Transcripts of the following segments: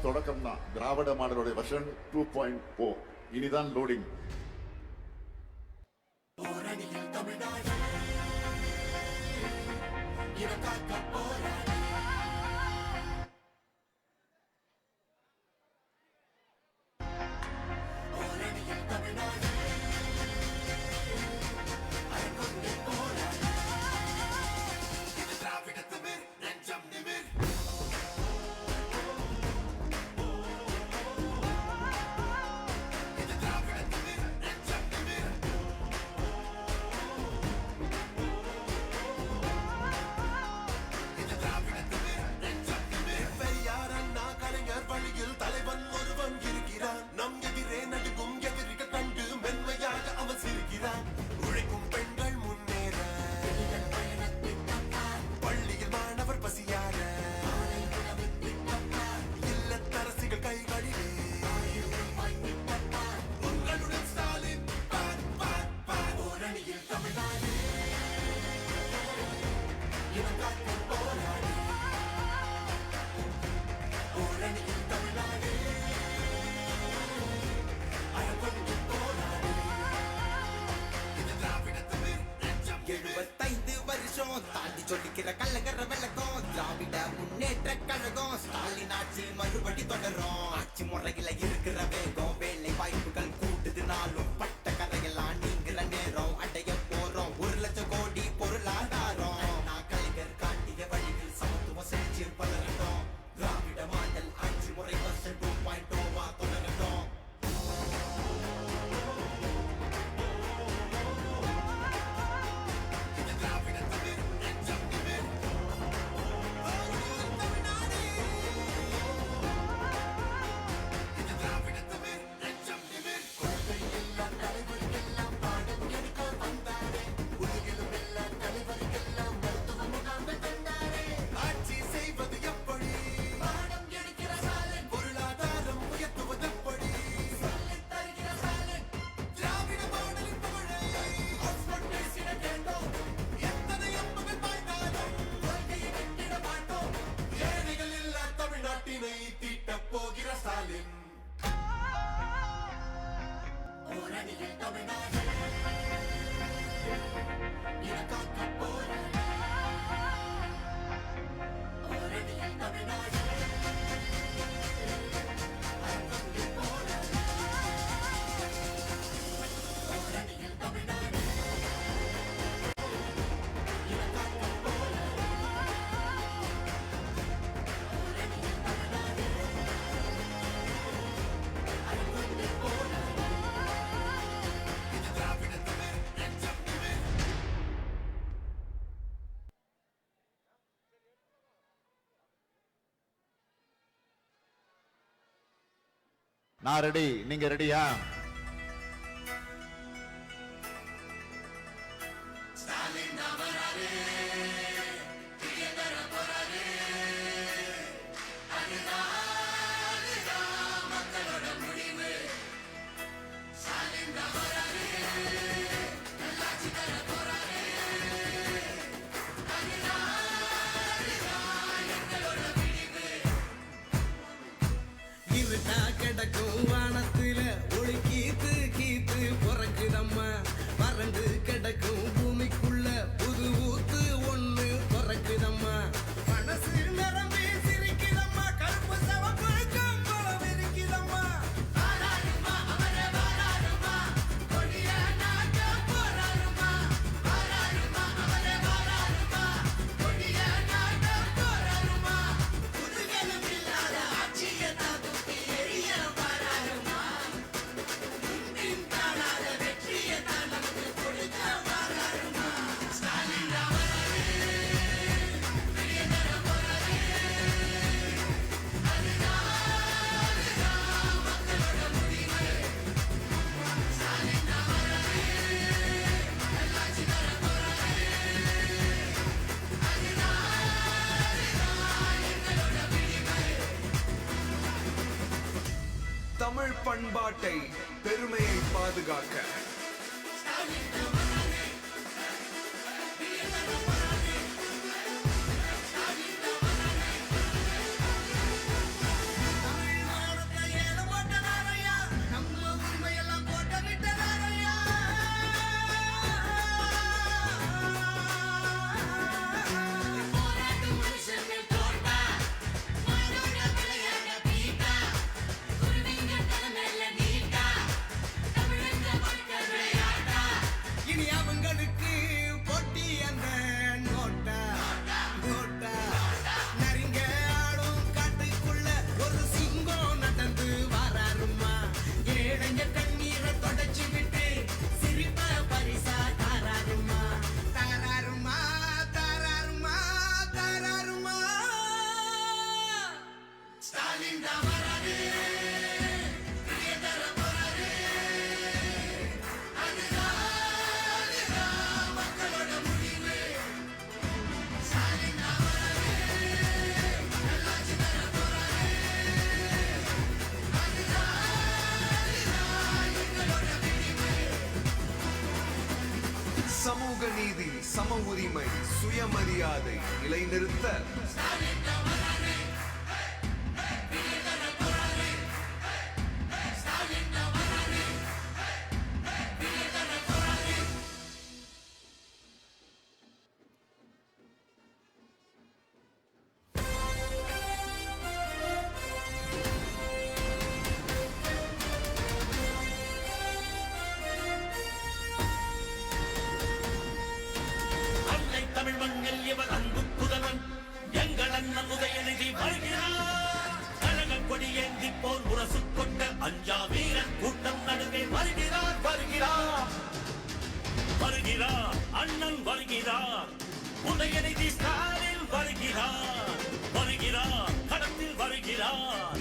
தொடக்கம் தான். திராவிட மாடலுடைய வெர்ஷன் 2.0 இனிதான் லோடிங். தாண்டி சொல்லிக்கிற கள்ளகர விளக்கம் திராவிட முன்னேற்ற கழகம் ஸ்டாலின் ஆட்சி மறுபடி தொடரும். ஆட்சி முறையில இருக்கிற வேகம் வேலை வாய்ப்புகள் கூட்டுதுனாலும் பட்ட கரையெல்லாம் நீங்கிற நேரம் அடைய போறோம் 1,00,000 கோடி பொருளாதாரம். நான் கலைஞர் காட்டிய வழியில் சமத்துவம் செஞ்சு பலரட்டும். திராவிட மாடல் ஆட்சி முறை வெர்ஷன் 2.0 தொடரட்டும். நான் ரெடி, நீங்க ரெடியா? கிடக்கும் வானத்துல ஒளி கீத்து கீத்து பிறக்குதம்மா. வறண்டு கிடக்கும் பூமிக்குள்ள புது ஊத்து ஒண்ணு பிறக்குதம்மா. மனசு நிரம்பி சிரிக்குதம்மா. கருப்பு சவப்பு கம்பளம் இருக்குதம்மா. வாராருமா அவரே வாராருமா. கொடிய நாட்ட போராருமா. வாராருமா அவரே வாராருமா. கொடிய நாட்ட போராருமா. புதுகலம் இல்லாத ஆட்சியை தாக்குத்தி எரிய வாராருமா. முன்பின் காணாத வெற்றியை தான் நமக்கு கொடுக்க வாராருமா. ஸ்டாலின் ராமரே வெளியே தர போறாரே. அதுதான் மக்களோட முடிவு. ஸ்டாலின் ராமரே நல்லாட்சி தர போறாரே. அதுதான் எங்களோட விடிவு. தமிழ் பண்பாட்டை பெருமையை பாதுகாக்க தமிழ் சம உரிமை, சுயமரியாதை நிலைநிறுத்த அன்னை தமிழ் மண்ணில் இவர் அன்பு புதல்வன் எங்கள் அண்ணன் உதயநிதி வருகிறார். கழக கொடி ஏந்தி போல் முரசு கொண்ட அஞ்சா வீரன் கூட்டம் நடுவே வருகிறார் வருகிறார் வருகிறார் அண்ணன் வருகிறார். உதயநிதி ஸ்டாலின் வருகிறார் வருகிறார் களத்தில் வருகிறார்.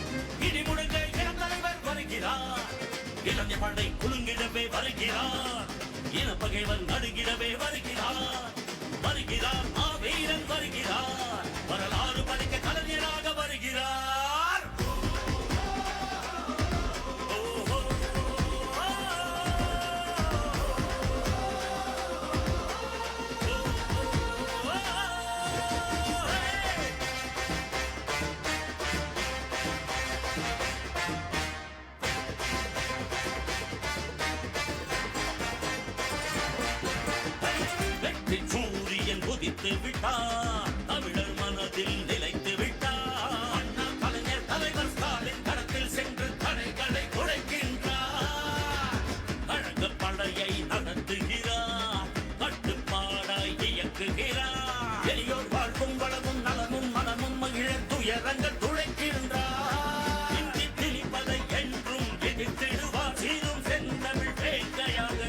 இடி முழங்க இளம் தலைவர் வருகிறார். இளைஞர் படை குலுங்கிடவே வருகிறார். இனப்பகைவன் நடுங்கிடவே வருகிறார் வருகிறார். வீரன் வருகிறார். வரலாறு படிக்க கலைஞராக வருகிறார். ஓஹோ. வெற்றி சூரியன் உதித்து விட்டார். தமிழர் மனதில் நிலைத்து விட்டார். அண்ணா கலைஞர் தலைவர் ஸ்டாலின் களத்தில் சென்று தடைகளை குறைக்கின்றார். கழக படையை நடத்துகிறார். கட்டுப்பாடாய் இயக்குகிறார். எளியோர் வாழ்வும் வளமும் நலமும் மனமும் மகிழ துயரங்கள் துளைக்கின்றார். இந்தி திணிப்பதை என்றும் எதிர்த்திடுவார். சீரும் செந்தமிழ் வேங்கையாக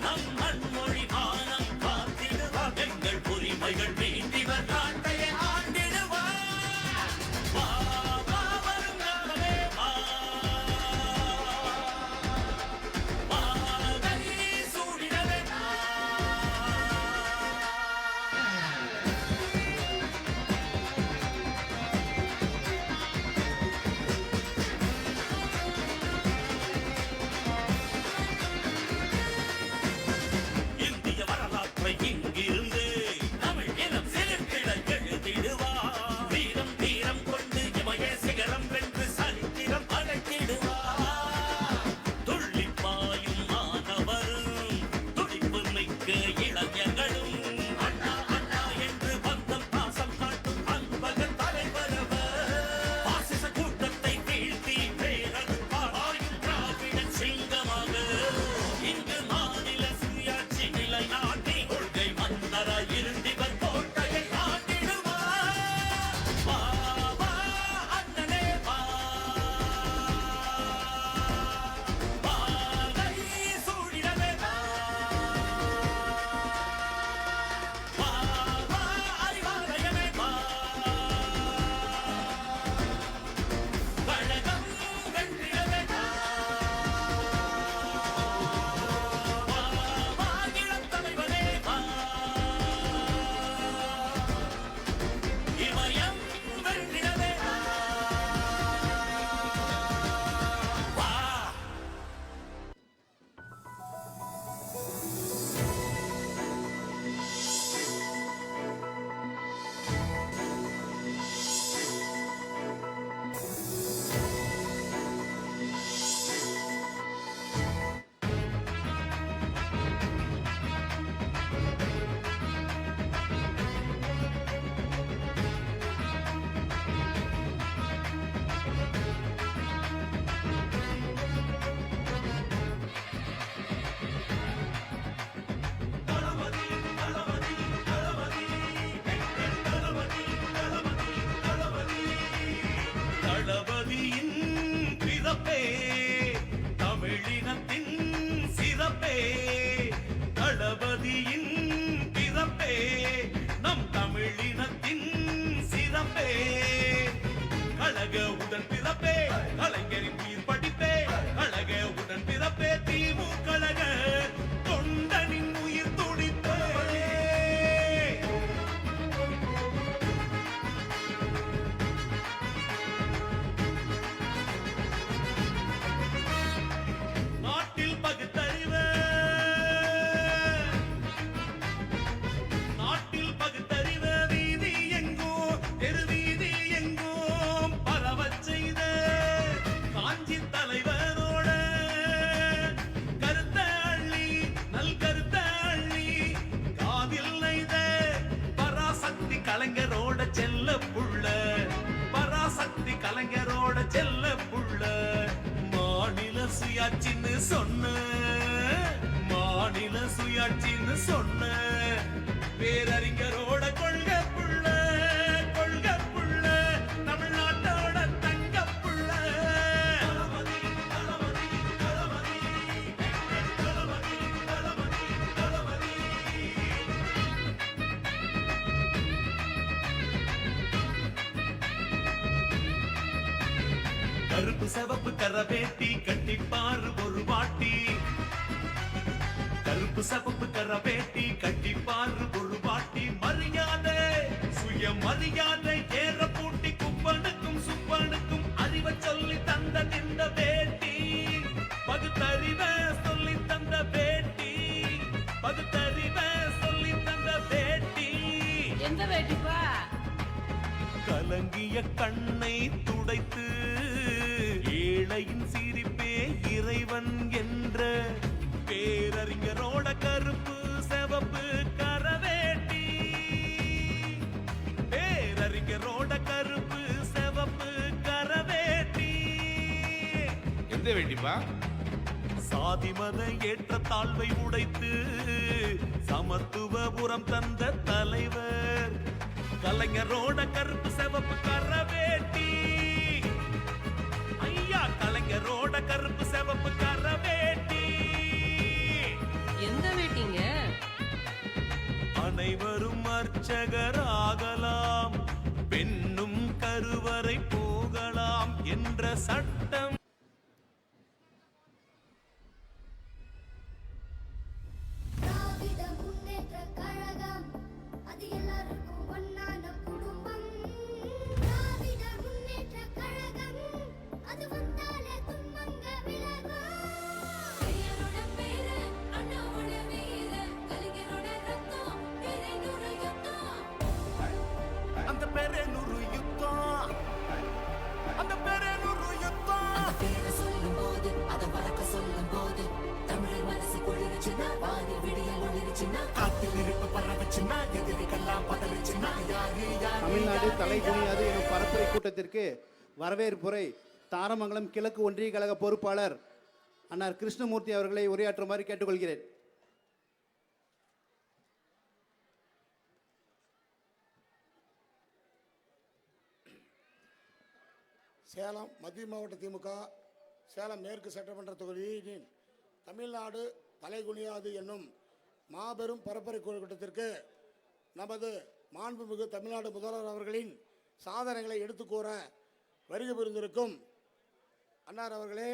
நம் மண்மொழி மானம் காத்திடுவார். எங்கள் உரிமைகள் மீண்டிவர் நாட்டையே ஆண்டிடுவார். வா, வா, வருங்காலமே வா. வா, கை சூடிடவே வா. இந்திய வரலாற்றை இங்கிருந்து தமிழ் இனம் செலுத்திட எழுதிடுவார். வீரம் தீரம் கொண்டு இமய சிகரம் வென்று சரித்திரம் படைத்திடுவார். துள்ளி பாயும் மாணவரும் துடிப்பு மிக்க இளைஞர்களும் அண்ணா அண்ணா என்று பந்தம் பாசம் காட்டும் அன்பக தலைவரவர். பாசிச கூட்டத்தை வீழ்த்தி பேரறுப்பார். ஆயும் திராவிடன் சிங்கமாக இங்கு மாநில சுயாட்சி நிலைநாட்டி கொள்கை மன்னராய் இருந்திவர் கோட்டையை ஆண்டிடுவார். வா, வா, அண்ணனே வா. வா, கை சூடிடவே வா. வா, வா, அறிவாலயமே வா. கழகம் வென்றிடவே வா. வா, வா, இளம் தலைவனே வா. இமயம் வென்றிடவே வா. வா. தளபதியின் பிறப்பே தமிழினத்தின் சிறப்பே. தளபதியின் பிறப்பே நம் தமிழினத்தின் சிறப்பே. கழக உடன் பிறப்பே கலைஞரின் உயிர் படிப்பே. கழக உடன் பிறப்பே திமுக கழக தொண்டனின் உயிர் துடிப்பே. நாட்டில் பகுத்தறிவு சொன்ன, மாநில சுயாட்சின்னு சொன்ன, பேரறிஞரோட கொள்கை புள்ள, கொள்கை புள்ள, தமிழ்நாட்டோட தங்க புள்ள. தளபதி, தளபதி, தளபதி, எங்கள் தளபதி, தளபதி, தளபதி. கருப்பு சிவப்பு கரவேட்டி கட்டிப்பாரு ஒரு வாட்டி, கருப்பு சிவப்பு கரவேட்டி கட்டிப்பாரு ஒரு வாட்டி. மரியாதை சுய மரியாதை ஏற பூட்டி குப்பனுக்கும் சுப்பனுக்கும் அறிவை சொல்லி தந்த இந்த வேட்டி, பகுத்தறிவ சொல்லி தந்த வேட்டி, பகுத்தறிவ சொல்லி தந்த வேட்டி. எந்த வேட்டிப்பா? கலங்கிய கண்ணை துடைத்து ஏழையின் சிரிப்பே இறைவன் என்ற பேரறிஞரோட கருப்பு சிவப்பு கரவேட்டி, பேரறிஞரோட கருப்பு சிவப்பு கரவேட்டி. எந்த வேட்டிப்பா? சாதி மத ஏற்ற தாழ்வை உடைத்து சமத்துவபுரம் தந்த தலைவர் கலைஞரோட கருப்பு சிவப்பு கரவேட்டி. ஐயா கலைஞரோட கருப்பு சிவப்பு கரவேட்டி. எந்த வேட்டிங்க? அனைவரும் அர்ச்சகராகலாம், பெண்ணும் கருவறை போகலாம் என்ற சட்டம். திராவிட முன்னேற்றக் கழகம் அது எல்லாருக்கும் ஒன்னான குடும்பம். திராவிட முன்னேற்றக் கழகம் அது வந்தாலே துன்பங்க விலகும். பெயரோட பேரு அண்ணாவோட வீர, கலைஞரோட ரத்தம் நிறைநூறு யுத்தம். அந்த பேரனூறு யுத்தம், அந்த பேரனூறு யுத்தம். பேரை சொல்லும் போது அதை வளர்க்க சொல்லும் போது தமிழர் மனசு குளிர்ச்சுன்னா, வாரி விடியல் ஒளிர்ச்சுன்னா, காத்தில் இருப்பு பரவச்சுன்னா, எதிரிகள்லாம் பதறிச்சுன்னா, யாரு யாரு தமிழ்நாடு தலை குனியாது எனும் பரப்புரை கூட்டத்திற்கு வரவேற்புரை தாரமங்கலம் கிழக்கு ஒன்றிய கழக பொறுப்பாளர் அன்னார் கிருஷ்ணமூர்த்தி அவர்களை உரையாற்றுமாறு கேட்டுக்கொள்கிறேன். சேலம் மத்திய மாவட்ட திமுக சேலம் மேற்கு சட்டமன்ற தொகுதியின் தமிழ்நாடு தலைகுனியாது என்னும் மாபெரும் பரப்புரை கூட்டத்திற்கு நமது மாண்புமிகு தமிழ்நாடு முதல்வர் அவர்களின் சாதனைகளை எடுத்துக் கூற வருகை புரிந்திருக்கும் அன்னார் அவர்களே,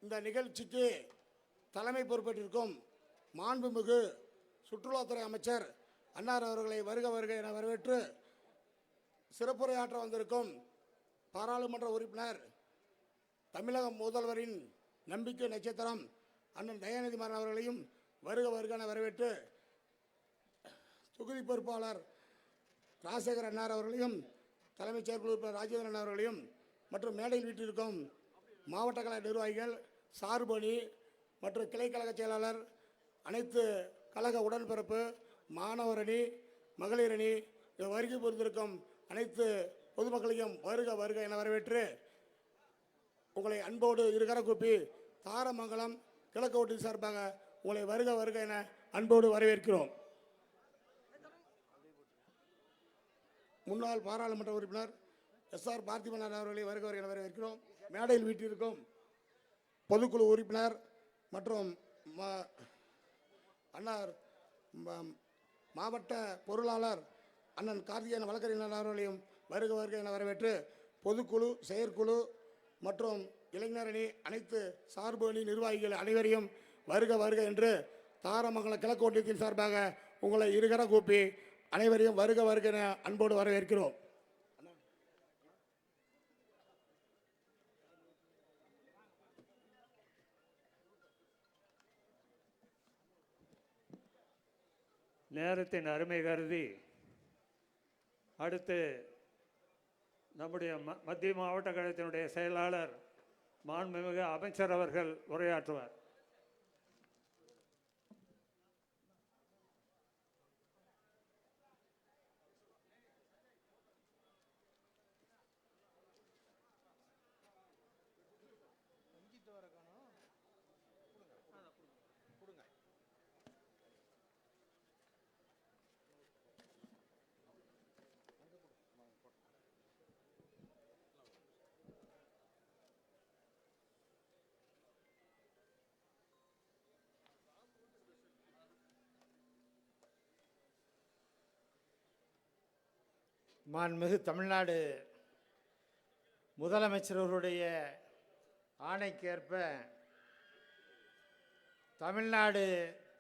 இந்த நிகழ்ச்சிக்கு தலைமை பொறுப்பேற்றிருக்கும் மாண்புமிகு சுற்றுலாத்துறை அமைச்சர் அன்னார் அவர்களை வருக வருக என வரவேற்று சிறப்புரையாற்ற வந்திருக்கும் பாராளுமன்ற உறுப்பினர் தமிழக முதல்வரின் நம்பிக்கை நட்சத்திரம் அண்ணன் தயாநிதி மாறன் அவர்களையும் வருக வருக என வரவேற்று தொகுதி பொறுப்பாளர் ராஜசேகர் அன்னார் அவர்களையும் தலைமைச் செயற்குழு உறுப்பினர் ராஜேந்திரன் அண்ணா அவர்களையும் மற்றும் மேடையில் வீட்டிற்கும் மாவட்ட கழக நிர்வாகிகள், சார்பணி மற்றும் கிளைக்கழக செயலாளர், அனைத்து கழக உடன்பிறப்பு, மாணவர் அணி, மகளிர் அணி வருகை புரிந்திருக்கும் அனைத்து பொதுமக்களையும் வருக வருக என வரவேற்று உங்களை அன்போடு இருகர கூப்பி தாரமங்கலம் கிழக்கு ஒன்றிய சார்பாக உங்களை வருக வருக என அன்போடு வரவேற்கிறோம். முன்னாள் பாராளுமன்ற உறுப்பினர் எஸ்ஆர் பார்த்திபன் அவர்களை வருக வருக என வரவேற்கிறோம். மேடையில் வீட்டிற்கும் பொதுக்குழு உறுப்பினர் மற்றும் அன்னார் மாவட்ட பொருளாளர் அண்ணன் கார்த்திகேயன் வழக்கறிஞர் அவர்களையும் வருக வருக என வரவேற்று பொதுக்குழு, செயற்குழு மற்றும் இளைஞர் அணி, அனைத்து சார்பு அணி நிர்வாகிகள் அனைவரையும் வருக வருக என்று தாரமங்கலம் கிழக்கு ஒன்றியத்தின் சார்பாக உங்களை இருகர கூப்பி அனைவரையும் வருக வருக என அன்போடு வரவேற்கிறோம். நேரத்தின் அருமை கருதி அடுத்து நம்முடைய மத்திய மாவட்ட கழகத்தினுடைய செயலாளர் மாண்புமிகு அமைச்சர் அவர்கள் உரையாற்றுவார். மாண்புமிகு தமிழ்நாடு முதலமைச்சர்களுடைய ஆணைக்கேற்ப தமிழ்நாடு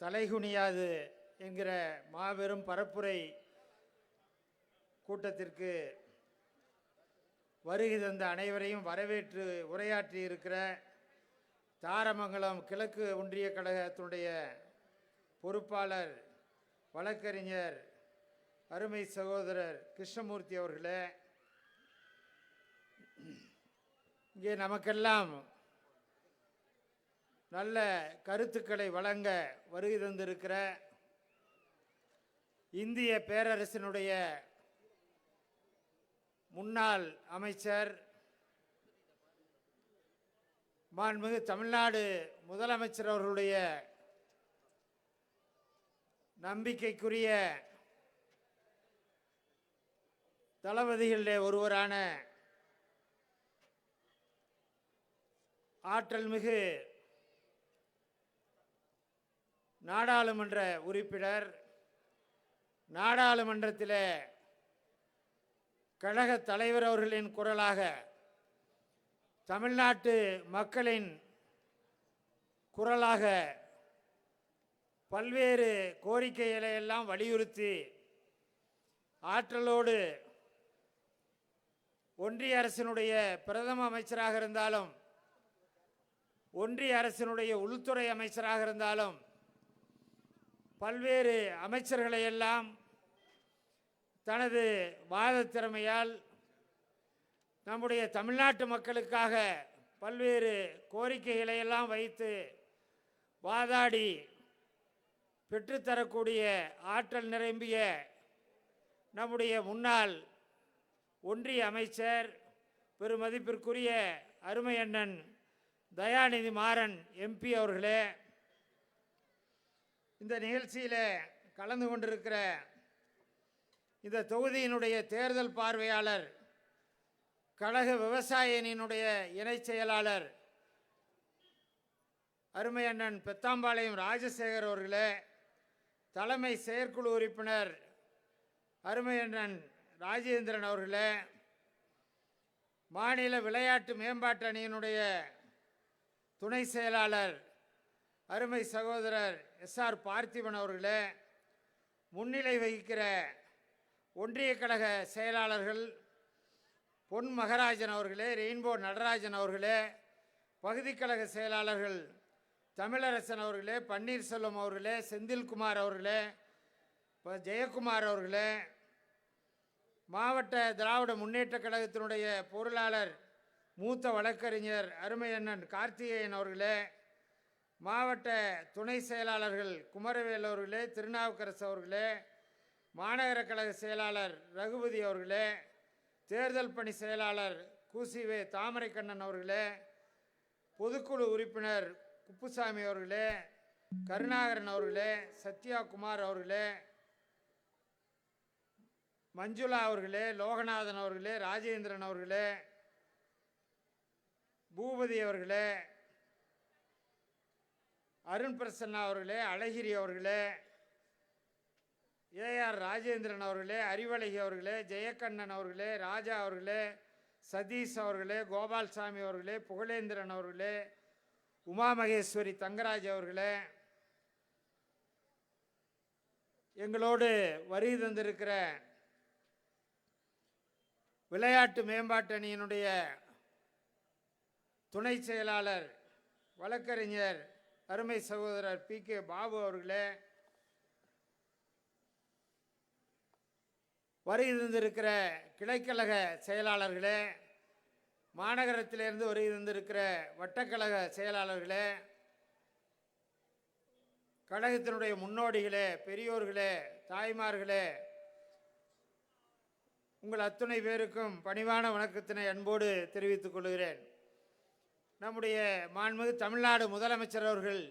தலைகுனியாது என்கிற மாபெரும் பரப்புரை கூட்டத்திற்கு வருகை தந்த அனைவரையும் வரவேற்று உரையாற்றி இருக்கிற தாரமங்கலம் கிழக்கு ஒன்றிய கழகத்தினுடைய பொறுப்பாளர் வழக்கறிஞர் அருமை சகோதரர் கிருஷ்ணமூர்த்தி அவர்களே, இங்கே நமக்கெல்லாம் நல்ல கருத்துக்களை வழங்க வருகை தந்திருக்கிற இந்திய பேரரசினுடைய முன்னாள் அமைச்சர் மாண்புமிகு தமிழ்நாடு முதலமைச்சர் அவர்களுடைய நம்பிக்கைக்குரிய தளபதிகளிலே ஒருவரான ஆற்றல் மிகு நாடாளுமன்ற உறுப்பினர், நாடாளுமன்றத்தில் கழக தலைவர் அவர்களின் குரலாக தமிழ்நாட்டு மக்களின் குரலாக பல்வேறு கோரிக்கைகளை எல்லாம் வலியுறுத்தி ஆற்றலோடு ஒன்றிய அரசினுடைய பிரதம அமைச்சராக இருந்தாலும், ஒன்றிய அரசினுடைய உள்துறை அமைச்சராக இருந்தாலும், பல்வேறு அமைச்சர்களை எல்லாம் தனது வாத திறமையால் நம்முடைய தமிழ்நாட்டு மக்களுக்காக பல்வேறு கோரிக்கைகளை எல்லாம் வைத்து வாதாடி பெற்றுத்தரக்கூடிய ஆற்றல் நிரம்பிய நம்முடைய முன்னாள் ஒன்றிய அமைச்சர் பெருமதிப்பிற்குரிய அருமை அண்ணன் தயாநிதி மாறன் எம்பி அவர்களே, இந்த நிகழ்ச்சியில் கலந்து கொண்டிருக்கிற இந்த தொகுதியினுடைய தேர்தல் பார்வையாளர், கழக விவசாய அணியினுடைய இணைச் செயலாளர் அருமை அண்ணன் பெத்தாம்பாளையம் ராஜசேகர் அவர்களே, தலைமை செயற்குழு உறுப்பினர் அருமை அண்ணன் ராஜேந்திரன் அவர்களே, மாநில விளையாட்டு மேம்பாட்டு அணியினுடைய துணை செயலாளர் அருமை சகோதரர் எஸ்ஆர் பார்த்திபன் அவர்களே, முன்னிலை வகிக்கிற ஒன்றிய கழக செயலாளர்கள் பொன் மகராஜன் அவர்களே, ரெயின்போ நடராஜன் அவர்களே, பகுதி கழக செயலாளர்கள் தமிழரசன் அவர்களே, பன்னீர்செல்வம் அவர்களே, செந்தில்குமார் அவர்களே, ஜெயக்குமார் அவர்களே, மாவட்ட திராவிட முன்னேற்ற கழகத்தினுடைய பொருளாளர் மூத்த வழக்கறிஞர் அருமை அண்ணன் கார்த்திகேயன் அவர்களே, மாவட்ட துணை செயலாளர்கள் குமரவேல் அவர்களே, திருநாவுக்கரசு அவர்களே, மாநகர கழக செயலாளர் ரகுபதி அவர்களே, தேர்தல் பணி செயலாளர் கூசிவே தாமரைக்கண்ணன் அவர்களே, பொதுக்குழு உறுப்பினர் குப்புசாமி அவர்களே, கருணாகரன் அவர்களே, சத்யாகுமார் அவர்களே, மஞ்சுளா அவர்களே, லோகநாதன் அவர்களே, ராஜேந்திரன் அவர்களே, பூபதி அவர்களே, அருண் பிரசன்னா அவர்களே, அழகிரி அவர்களே, ஏஆர் ராஜேந்திரன் அவர்களே, அறிவழகி அவர்களே, ஜெயக்கண்ணன் அவர்களே, ராஜா அவர்களே, சதீஷ் அவர்களே, கோபால்சாமி அவர்களே, புகழேந்திரன் அவர்களே, உமா மகேஸ்வரி தங்கராஜ் அவர்களே, எங்களோடு வருகை தந்திருக்கிற விளையாட்டு மேம்பாட்டு அணியினுடைய துணை செயலாளர் வழக்கறிஞர் அருமை சகோதரர் PK பாபு அவர்களே, வருகை தந்திருக்கிற கிளைக்கழக செயலாளர்களே, மாநகரத்திலிருந்து வருகை தந்திருக்கிற வட்டக்கழக செயலாளர்களே, கழகத்தினுடைய முன்னோடிகளே, பெரியோர்களே, தாய்மார்களே, உங்கள் அத்துணை பேருக்கும் பணிவான வணக்கத்தினை அன்போடு தெரிவித்துக் கொள்கிறேன். நம்முடைய மாண்புமிகு தமிழ்நாடு முதலமைச்சர் அவர்கள்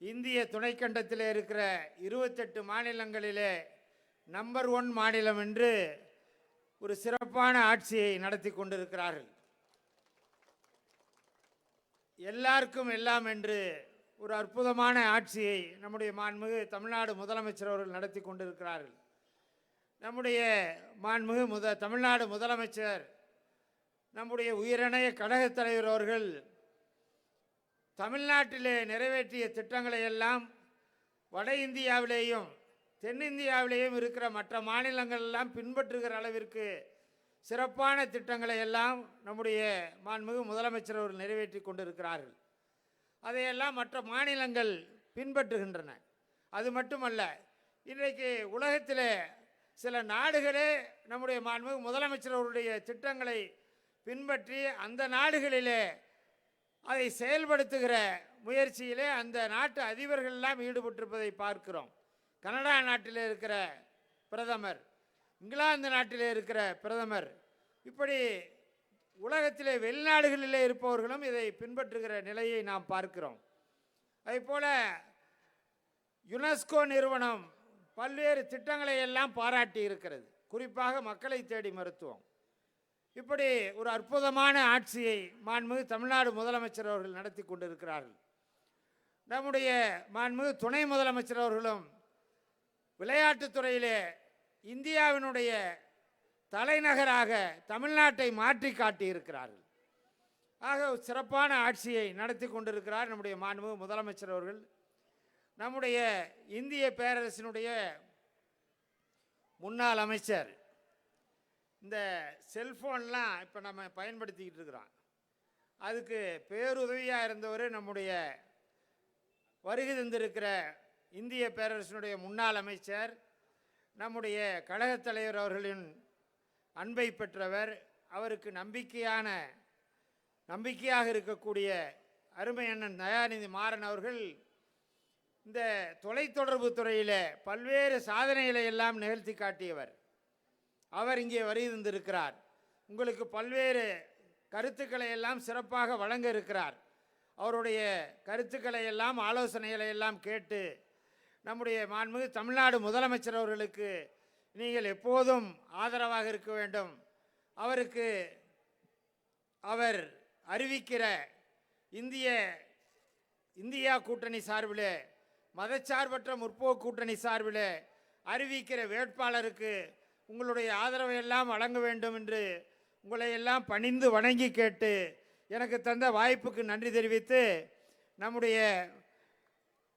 இந்திய துணைக்கண்டத்தில் இருக்கிற 28 மாநிலங்களிலே நம்பர் 1 மாநிலம் என்று ஒரு சிறப்பான ஆட்சியை நடத்தி கொண்டிருக்கிறார்கள். எல்லாருக்கும் எல்லாம் என்று ஒரு அற்புதமான ஆட்சியை நம்முடைய மாண்புமிகு தமிழ்நாடு முதலமைச்சர் அவர்கள் நடத்தி கொண்டிருக்கிறார்கள். நம்முடைய மாண்புமிகு தமிழ்நாடு முதலமைச்சர் நம்முடைய உயிரிணைய கழகத் தலைவர் அவர்கள் தமிழ்நாட்டிலே நிறைவேற்றிய திட்டங்களை எல்லாம் வட இந்தியாவிலேயும் தென்னிந்தியாவிலேயும் இருக்கிற மற்ற மாநிலங்கள் எல்லாம் பின்பற்றுகிற அளவிற்கு சிறப்பான திட்டங்களை எல்லாம் நம்முடைய மாண்புமிகு முதலமைச்சர் அவர்கள் நிறைவேற்றி கொண்டிருக்கிறார்கள். அதையெல்லாம் மற்ற மாநிலங்கள் பின்பற்றுகின்றன. அது மட்டுமல்ல, இன்றைக்கு உலகத்திலே சில நாடுகளே நம்முடைய மாண்புமிகு முதலமைச்சர் அவருடைய திட்டங்களை பின்பற்றி அந்த நாடுகளிலே அதை செயல்படுத்துகிற முயற்சியிலே அந்த நாட்டு அதிபர்கள் எல்லாம் ஈடுபட்டிருப்பதை பார்க்கிறோம். கனடா நாட்டில் இருக்கிற பிரதமர், இங்கிலாந்து நாட்டிலே இருக்கிற பிரதமர், இப்படி உலகத்திலே வெளிநாடுகளிலே இருப்பவர்களும் இதை பின்பற்றுகிற நிலையை நாம் பார்க்கிறோம். அதேபோல யுனெஸ்கோ நிறுவனம் பல்வேறு திட்டங்களை எல்லாம் பாராட்டி இருக்கிறது. குறிப்பாக மக்களை தேடி மருத்துவம். இப்படி ஒரு அற்புதமான ஆட்சியை மாண்புமிகு தமிழ்நாடு முதலமைச்சர் அவர்கள் நடத்தி கொண்டிருக்கிறார்கள். நம்முடைய மாண்புமிகு துணை முதலமைச்சர் அவர்களும் விளையாட்டுத்துறையிலே இந்தியாவினுடைய தலைநகராக தமிழ்நாட்டை மாற்றி காட்டியிருக்கிறார்கள். ஆக சிறப்பான ஆட்சியை நடத்தி கொண்டிருக்கிறார் நம்முடைய மாண்புமிகு முதலமைச்சர் அவர்கள். நம்முடைய இந்திய பேரரசினுடைய முன்னாள் அமைச்சர், இந்த செல்ஃபோன்லாம் இப்போ நம்ம பயன்படுத்திக்கிட்டு இருக்கிறோம், அதுக்கு பேருதவியாக இருந்தவர் நம்முடைய வருகை தந்திருக்கிற இந்திய பேரரசினுடைய முன்னாள் அமைச்சர், நம்முடைய கழகத் தலைவர் அவர்களின் அன்பை பெற்றவர், அவருக்கு நம்பிக்கையாக இருக்கக்கூடிய அருமை அண்ணன் தயாநிதி மாறன் அவர்கள் இந்த தொலைத்தொடர்பு துறையில் பல்வேறு சாதனைகளை எல்லாம் நிகழ்த்தி காட்டியவர். அவர் இங்கே வருகை தந்திருக்கிறார். உங்களுக்கு பல்வேறு கருத்துக்களை எல்லாம் சிறப்பாக வழங்க இருக்கிறார். அவருடைய கருத்துக்களை எல்லாம் ஆலோசனைகளை எல்லாம் கேட்டு நம்முடைய மாண்புமிகு தமிழ்நாடு முதலமைச்சர் அவர்களுக்கு நீங்கள் எப்போதும் ஆதரவாக இருக்க வேண்டும். அவருக்கு அவர் அறிவிக்கிற இந்தியா கூட்டணி சார்பிலே, மதச்சார்பற்ற முற்போக்கு கூட்டணி சார்பிலே அறிவிக்கிற வேட்பாளருக்கு உங்களுடைய ஆதரவை எல்லாம் வழங்க வேண்டும் என்று உங்களை எல்லாம் பணிந்து வணங்கி கேட்டு எனக்கு தந்த வாய்ப்புக்கு நன்றி தெரிவித்து, நம்முடைய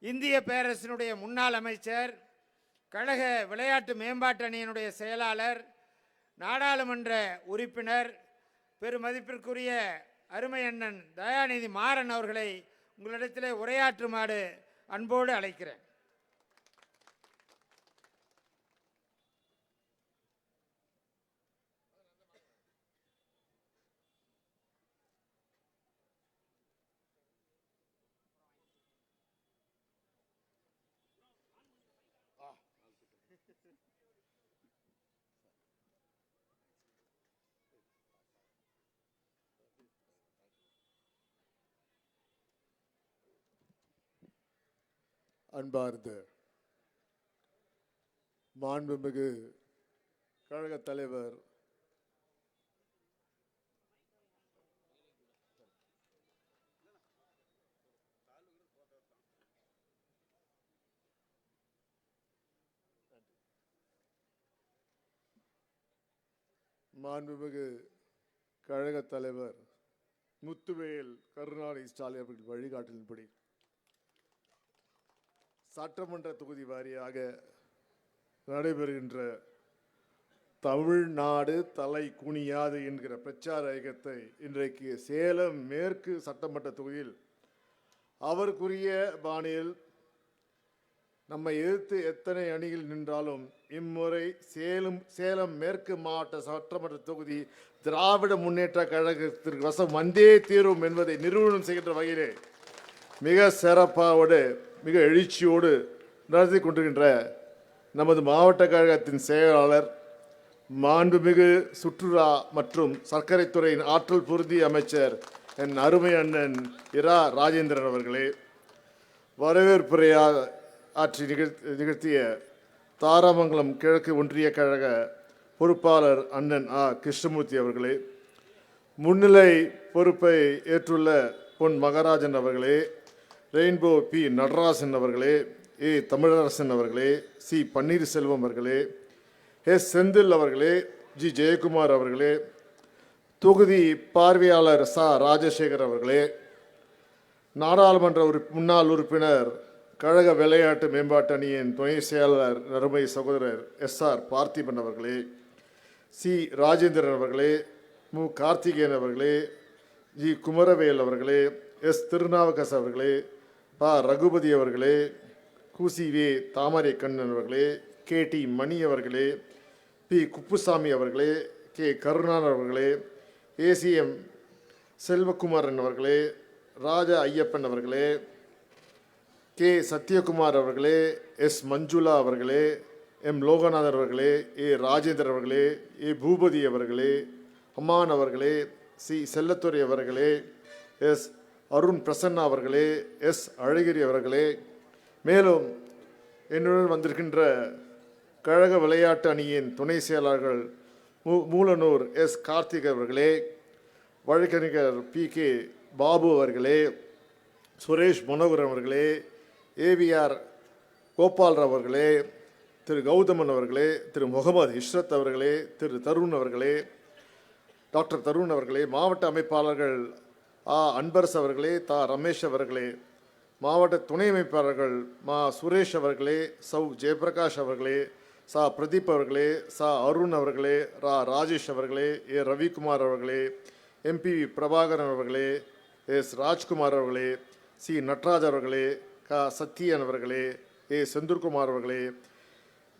இந்திய பேரரசினுடைய முன்னாள் அமைச்சர், கழக விளையாட்டு மேம்பாட்டு அணியினுடைய செயலாளர், நாடாளுமன்ற உறுப்பினர், பெருமதிப்பிற்குரிய அருமை அண்ணன் தயாநிதி மாறன் அவர்களை உங்களிடத்திலே உரையாற்றுமாறு அன்போடு அழைக்கிறேன். அன்பார்ந்த மாண்புமிகு கழக தலைவர் முத்துவேல் கருணாநிதி ஸ்டாலின் அவர்கள் வழிகாட்டலின்படி சட்டமன்ற தொகுதி வாரியாக நடைபெறுகின்ற தமிழ்நாடு தலை குனியாது என்கிற பிரச்சார இயக்கத்தை இன்றைக்கு சேலம் மேற்கு சட்டமன்ற தொகுதியில் அவருக்குரிய பாணியில் நம்மை எதிர்த்து எத்தனை அணியில் நின்றாலும் இம்முறை சேலம் மேற்கு மாவட்ட சட்டமன்ற தொகுதி திராவிட முன்னேற்ற கழகத்திற்கு வசம் வந்தே தீரும் என்பதை நிரூபணம் செய்கின்ற வகையிலே மிக சிறப்பாவோடு மிக எழுச்சியோடு நடத்தி கொண்டிருக்கின்ற நமது மாவட்ட கழகத்தின் செயலாளர், மாண்புமிகு சுற்றுலா மற்றும் சர்க்கரைத்துறையின் ஆற்றல் பொருந்திய அமைச்சர் என் அருமை அண்ணன் இரா ராஜேந்திரன் அவர்களே, வரவேற்புரையாக ஆற்றி நிகழ்த்திய தாராமங்கலம் கிழக்கு ஒன்றிய கழக பொறுப்பாளர் அண்ணன் கிருஷ்ணமூர்த்தி அவர்களே, முன்னிலை பொறுப்பை ஏற்றுள்ள பொன் மகராஜன் அவர்களே, ரெயின்போ பி நடராசன் அவர்களே, தமிழரசன் அவர்களே, சி பன்னீர்செல்வம் அவர்களே, எஸ் செந்தில் அவர்களே, ஜி ஜெயக்குமார் அவர்களே, தொகுதி பார்வையாளர் சா ராஜசேகர் அவர்களே, நாடாளுமன்ற முன்னாள் உறுப்பினர் கழக விளையாட்டு மேம்பாட்டு அணியின் துணை செயலாளர் அருமை சகோதரர் SR பார்த்திபன் அவர்களே, சி ராஜேந்திரன் அவர்களே, மு கார்த்திகேயன் அவர்களே, ஜி குமரவேல் அவர்களே, எஸ் திருநாவுக்கரசு அவர்களே, பா ரகுபதி அவர்களே, கூசிவே தாமரை கண்ணன் அவர்களே, KT மணி அவர்களே, பி குப்புசாமி அவர்களே, கே கருணான் அவர்களே, ACM செல்வகுமாரன் அவர்களே, ராஜா ஐயப்பன் அவர்களே, கே சத்யகுமார் அவர்களே, எஸ் மஞ்சுளா அவர்களே, எம் லோகநாதன் அவர்களே, ஏ ராஜேந்திரன் அவர்களே, ஏ பூபதி அவர்களே, அம்மான் அவர்களே, சி செல்லத்துறை அவர்களே, எஸ் அருண் பிரசன்னா அவர்களே, எஸ் அழகிரி அவர்களே, மேலும் என்னுடன் வந்திருக்கின்ற கழக விளையாட்டு அணியின் துணை செயலாளர்கள் மூலனூர் எஸ் கார்த்திக் அவர்களே, வழக்கறிஞர் PK பாபு அவர்களே, சுரேஷ் மனோகரன் அவர்களே, AVR கோபால் அவர்களே, திரு கௌதமன் அவர்களே, திரு முகமது இஷ்ரத் அவர்களே, திரு தருண் அவர்களே, டாக்டர் தருண் அவர்களே, மாவட்ட அமைப்பாளர்கள் அன்பரசு அவர்களே, ரமேஷ் அவர்களே, மாவட்ட துணை அமைப்பாளர்கள் சுரேஷ் அவர்களே, சௌ ஜெயபிரகாஷ் அவர்களே, பிரதீப் அவர்களே, அருண் அவர்களே, ராஜேஷ் அவர்களே, ஏ ரவிக்குமார் அவர்களே, MP பிரபாகரன் அவர்களே, எஸ் ராஜ்குமார் அவர்களே, சி நட்ராஜ் அவர்களே, சத்யன் அவர்களே, ஏ செந்தூர்குமார் அவர்களே,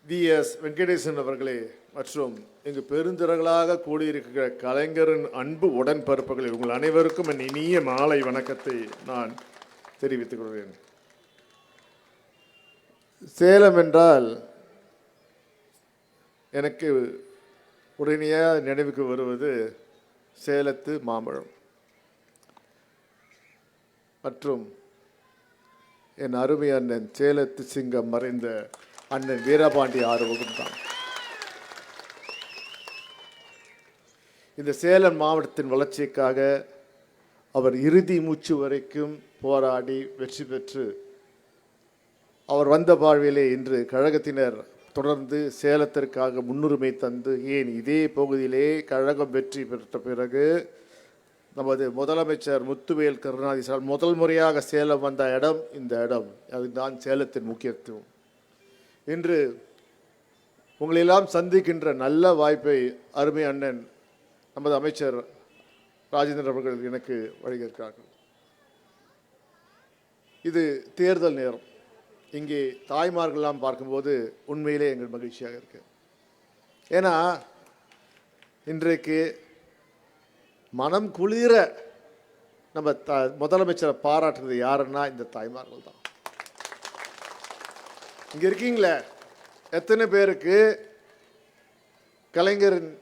VS வெங்கடேசன் அவர்களே மற்றும் இங்கு பெருந்திரளாக கூடியிருக்கிற கலைஞரின் அன்பு உடன்பிறப்புகளே, உங்கள் அனைவருக்கும் என் இனிய மாலை வணக்கத்தை நான் தெரிவித்துக் கொள்கிறேன். சேலம் என்றால் எனக்கு உடனடியாக நினைவுக்கு வருவது சேலத்து மாம்பழம் மற்றும் என் அருமை அண்ணன் சேலத்து சிங்கம் மறைந்த அண்ணன் வீரபாண்டி ஆறுமுகம் தான். இந்த சேலம் மாவட்டத்தின் வளர்ச்சிக்காக அவர் இறுதி மூச்சு வரைக்கும் போராடி வெற்றி பெற்று அவர் வந்த வாழ்விலே இன்று கழகத்தினர் தொடர்ந்து சேலத்திற்காக முன்னுரிமை தந்து, ஏன் இதே பகுதியிலே கழகம் வெற்றி பெற்ற பிறகு நமது முதலமைச்சர் முத்துவேல் கருணாநிதி முதல் முறையாக சேலம் வந்த இடம் இந்த இடம். அதுதான் சேலத்தின் முக்கியத்துவம். இன்று உங்களெல்லாம் சந்திக்கின்ற நல்ல வாய்ப்பை அருமை அண்ணன் நமது அமைச்சர் ராஜேந்திரன் அவர்கள் எனக்கு வழங்கியிருக்கிறார்கள். இது தேர்தல் நேரம். இங்கே தாய்மார்கள்லாம் பார்க்கும்போது உண்மையிலே எங்கள் மகிழ்ச்சியாக இருக்கு. ஏன்னா இன்றைக்கு மனம் குளிர நம்ம முதலமைச்சரை பாராட்டுறது யாருன்னா இந்த தாய்மார்கள் தான். இங்கே இருக்கீங்களே எத்தனை பேருக்கு கலைஞரின்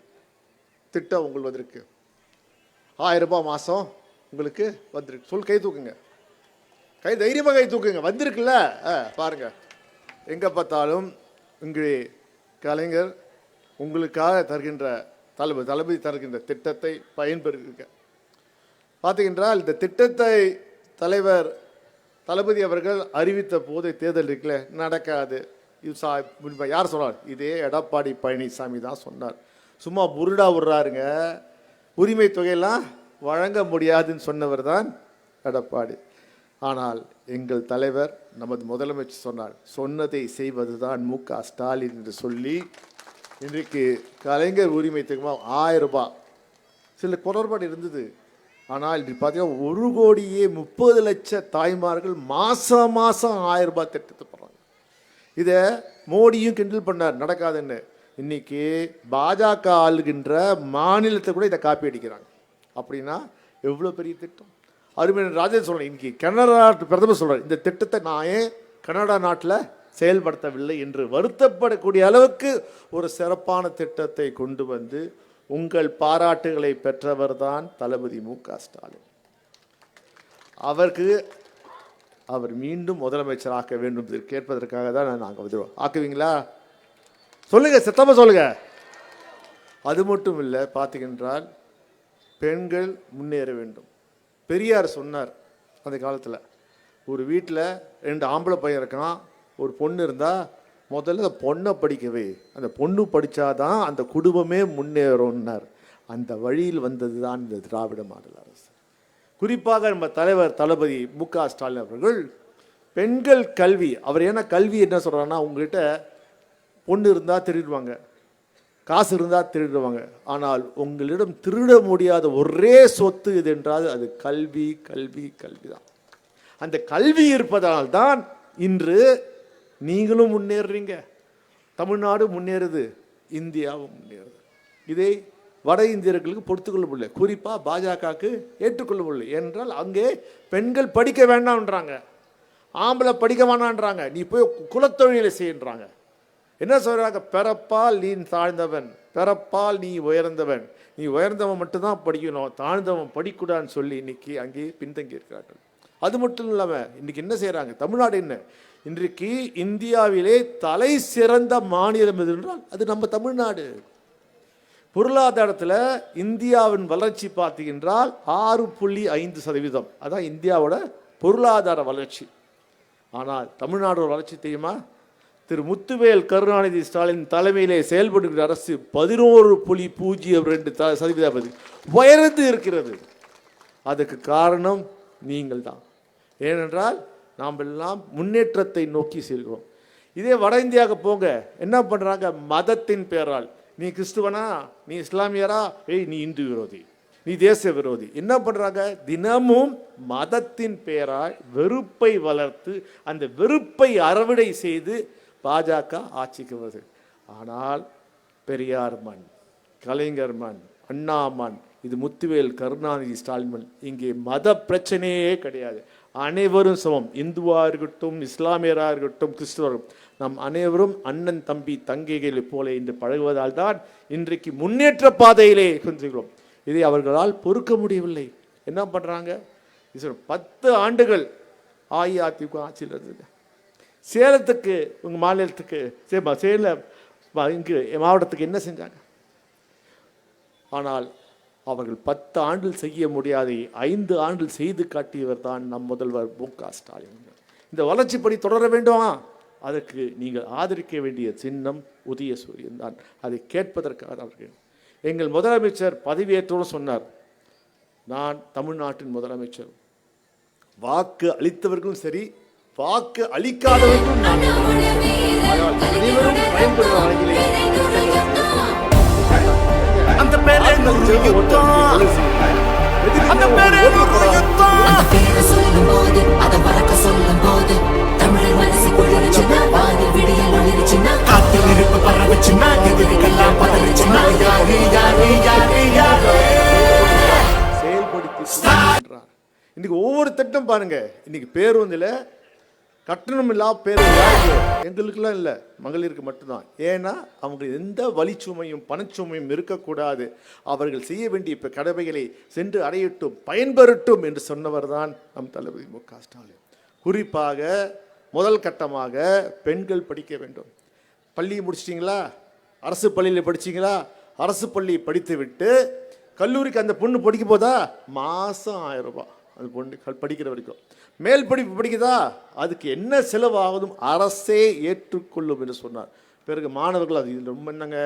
திட்டம் உங்களுக்கு வந்திருக்கு? 1000 ரூபாய் மாதம் உங்களுக்கு வந்திருக்கு. கை தூக்குங்க, தைரியமாக கை தூக்குங்க. வந்திருக்குல்ல, பாருங்க. எங்கே பார்த்தாலும் இங்கே கலைஞர் உங்களுக்காக தருகின்ற தளபதி தருகின்ற திட்டத்தை பயன்பெறுங்க. பார்த்தீங்கன்றால் இந்த திட்டத்தை தலைவர் தளபதி அவர்கள் அறிவித்த போது தேர்தல் இருக்குல்ல, நடக்காது. இது யார் சொன்னார்? இதே எடப்பாடி பழனிசாமி தான் சொன்னார். சும்மா புருடா விடுறாருங்க. உரிமை தொகையெல்லாம் வழங்க முடியாதுன்னு சொன்னவர் தான் எடப்பாடி. ஆனால் எங்கள் தலைவர் நமது முதலமைச்சர் சொன்னார், சொன்னதை செய்வது தான் MK ஸ்டாலின் என்று சொல்லி இன்றைக்கு கலைஞர் உரிமை தொகை 1000 ரூபாய். சில குறைபாடு இருந்தது. ஆனால் இன்று பார்த்தீங்கன்னா 1,30,00,000 தாய்மார்கள் மாதம் 1000 ரூபாய் திட்டத்தை போடுறாங்க. இதை மோடியும் கிண்டல் பண்ணார், நடக்காதுன்னு. இன்னைக்கு பாஜக ஆளுகின்ற மாநிலத்தை கூட இதை காப்பி அடிக்கிறாங்க. அப்படின்னா எவ்வளோ பெரிய திட்டம். அருமையான ராஜேந்திரன் சொல்கிறேன், இன்னைக்கு கனடா நாட்டு பிரதமர் சொல்கிறார், இந்த திட்டத்தை நான் ஏன் கனடா நாட்டில் செயல்படுத்தவில்லை என்று வருத்தப்படக்கூடிய அளவுக்கு ஒரு சிறப்பான திட்டத்தை கொண்டு வந்து உங்கள் பாராட்டுகளை பெற்றவர் தான் தளபதி MK ஸ்டாலின். அவர் மீண்டும் முதலமைச்சர் ஆக்க வேண்டும் என்று கேட்பதற்காக தான் நாங்கள் வந்துடுவோம். ஆக்குவீங்களா? சொல்லுங்க, சத்தமாக சொல்லுங்க. அது மட்டும் இல்லை, பார்த்தீங்கன்றால் பெண்கள் முன்னேற வேண்டும். பெரியார் சொன்னார் அந்த காலத்தில், ஒரு வீட்டில் 2 ஆம்பளை பையன் இருக்கான், ஒரு பொண்ணு இருந்தால் முதல்ல அந்த பொண்ணை படிக்கவே, அந்த பொண்ணு படித்தாதான் அந்த குடும்பமே முன்னேறும்னார். அந்த வழியில் வந்தது தான் இந்த திராவிட மாடல் அரசு. குறிப்பாக நம்ம தலைவர் தளபதி மு.க. ஸ்டாலின் அவர்கள் பெண்கள் கல்வி, அவர் ஏன்னா கல்வி என்ன சொல்கிறாருன்னா, உங்ககிட்ட பொண்ணு இருந்தால் திருடுவாங்க, காசு இருந்தால் திருடுவாங்க, ஆனால் உங்களிடம் திருட முடியாத ஒரே சொத்து இது என்றால் அது கல்வி, கல்வி, கல்வி தான். அந்த கல்வி இருப்பதால் தான் இன்று நீங்களும் முன்னேறுறீங்க, தமிழ்நாடு முன்னேறுது, இந்தியாவும் முன்னேறுது. இதை வட இந்தியர்களுக்கு பொறுத்துக்கொள்ள முடியல, குறிப்பாக பாஜகவுக்கு ஏற்றுக்கொள்ள முடியல. ஏனென்றால் அங்கே பெண்கள் படிக்க வேண்டாம்ன்றாங்க, ஆம்பளை படிக்க வேணான்றாங்க, நீ போய் குலத்தொழிலை செய்யன்றாங்க. என்ன சொல்கிறாங்க? பிறப்பால் நீ தாழ்ந்தவன், பிறப்பால் நீ உயர்ந்தவன், நீ உயர்ந்தவன் மட்டும்தான் படிக்கணும், தாழ்ந்தவன் படிக்கூடாதுன்னு சொல்லி இன்னைக்கு அங்கே பின்தங்கி இருக்கிறார்கள். அது மட்டும் இல்லாமல் இன்னைக்கு என்ன செய்கிறாங்க? தமிழ்நாடு என்ன இன்றைக்கு இந்தியாவிலே தலை சிறந்த மாநிலம் எது என்றால் அது நம்ம தமிழ்நாடு. பொருளாதாரத்தில் இந்தியாவின் வளர்ச்சி பார்த்தீங்கன்றால் 6.5%, அதான் இந்தியாவோட பொருளாதார வளர்ச்சி. ஆனால் தமிழ்நாடோட வளர்ச்சி தெரியுமா? திரு முத்துவேல் கருணாநிதி ஸ்டாலின் தலைமையிலே செயல்படுகிற அரசு 11.02% உயர்ந்து இருக்கிறது. அதுக்கு காரணம் நீங்கள் தான். ஏனென்றால் நாம் எல்லாம் முன்னேற்றத்தை நோக்கி செல்கிறோம். இதே வட இந்தியாவுக்கு போங்க, என்ன பண்ணுறாங்க? மதத்தின் பேரால், நீ கிறிஸ்துவனா, நீ இஸ்லாமியரா, நீ இந்து விரோதி, நீ தேச விரோதி, என்ன பண்ணுறாங்க? தினமும் மதத்தின் பேரால் வெறுப்பை வளர்த்து அந்த வெறுப்பை அறுவடை செய்து பாஜக ஆட்சிக்கு வருது. ஆனால் பெரியார் மண், கலைஞர் மண், அண்ணா மண், இது முத்துவேல் கருணாநிதி ஸ்டாலின் மண். இங்கே மத பிரச்சனையே கிடையாது, அனைவரும் சமம். இந்துவாக இருக்கட்டும், இஸ்லாமியராக இருக்கட்டும், கிறிஸ்துவரும், நம் அனைவரும் அண்ணன் தம்பி தங்கைகளை போல இன்று பழகுவதால் தான் இன்றைக்கு முன்னேற்ற பாதையிலே கொஞ்சம் இதை அவர்களால் பொறுக்க முடியவில்லை. என்ன பண்ணுறாங்க? 10 ஆண்டுகள் அஇஅதிமுக ஆட்சியில் இருந்தது. சேலத்துக்கு, உங்கள் மாநிலத்துக்கு, சேலம் இங்கு மாவட்டத்துக்கு என்ன செஞ்சாங்க? ஆனால் அவர்கள் 10 ஆண்டில் செய்ய முடியாத 5 ஆண்டில் செய்து காட்டியவர் தான் நம் முதல்வர் மு.க. ஸ்டாலின். இந்த வளர்ச்சிப்படி தொடர வேண்டுமா? அதற்கு நீங்கள் ஆதரிக்க வேண்டிய சின்னம் உதயசூரியன் தான். அதை கேட்பதற்காக அவர்கள் எங்கள் முதலமைச்சர் பதவியேற்றோடு சொன்னார், நான் தமிழ்நாட்டின் முதலமைச்சர், வாக்கு அளித்தவர்களும் சரி, வாக்கு அளிக்காதவர்களும் நான் அனைவரும் பயன்படுற வகையிலே அந்த பேரே ஒரு யுத்தம், அந்த பேரே ஒரு யுத்தம், அந்த பேரை சொல்லும் போது அதை மறக்க சொல்லும் போது தமிழர் மனசு குளிர்ச்சுன்னா, வானில் விடியல் ஒளிர்ச்சுன்னா, காத்தில் நெருப்பு பரவச்சுன்னா, எதிரிகள்லாம் பதறிச்சுன்னா, யாரு யாரு யாரு யாரு செயல்படுத்தி இன்னைக்கு ஒவ்வொரு திட்டம் பாருங்க. இன்னைக்கு பேருந்தில் கட்டணம் இல்லாத பேருந்து யாருக்கு? எங்களுக்கெல்லாம் இல்லை, மகளிருக்கு மட்டும்தான். ஏன்னா அவங்க எந்த வலிச்சுமையும் பணச்சுமையும் இருக்கக்கூடாது, அவர்கள் செய்ய வேண்டிய இப்போ கடமைகளை சென்று அடையட்டும், பயன்பெறட்டும் என்று சொன்னவர் தான் நம் தளபதி மு.க. ஸ்டாலின். குறிப்பாக முதல் கட்டமாக பெண்கள் படிக்க வேண்டும். பள்ளி முடிச்சிட்டிங்களா? அரசு பள்ளியில் படிச்சிங்களா? அரசு பள்ளி படித்து விட்டு கல்லூரிக்கு அந்த பொண்ணு படிக்க போதா? மாதம் 1000 ரூபாய் அந்த பொண்ணு படிக்கிற வரைக்கும். மேல் படிப்பு படிக்குதா? அதுக்கு என்ன செலவாகுதும் அரசே ஏற்றுக்கொள்ளும் என்று சொன்னார். பிறகு மாணவர்கள் அது இது ரொம்ப என்னங்க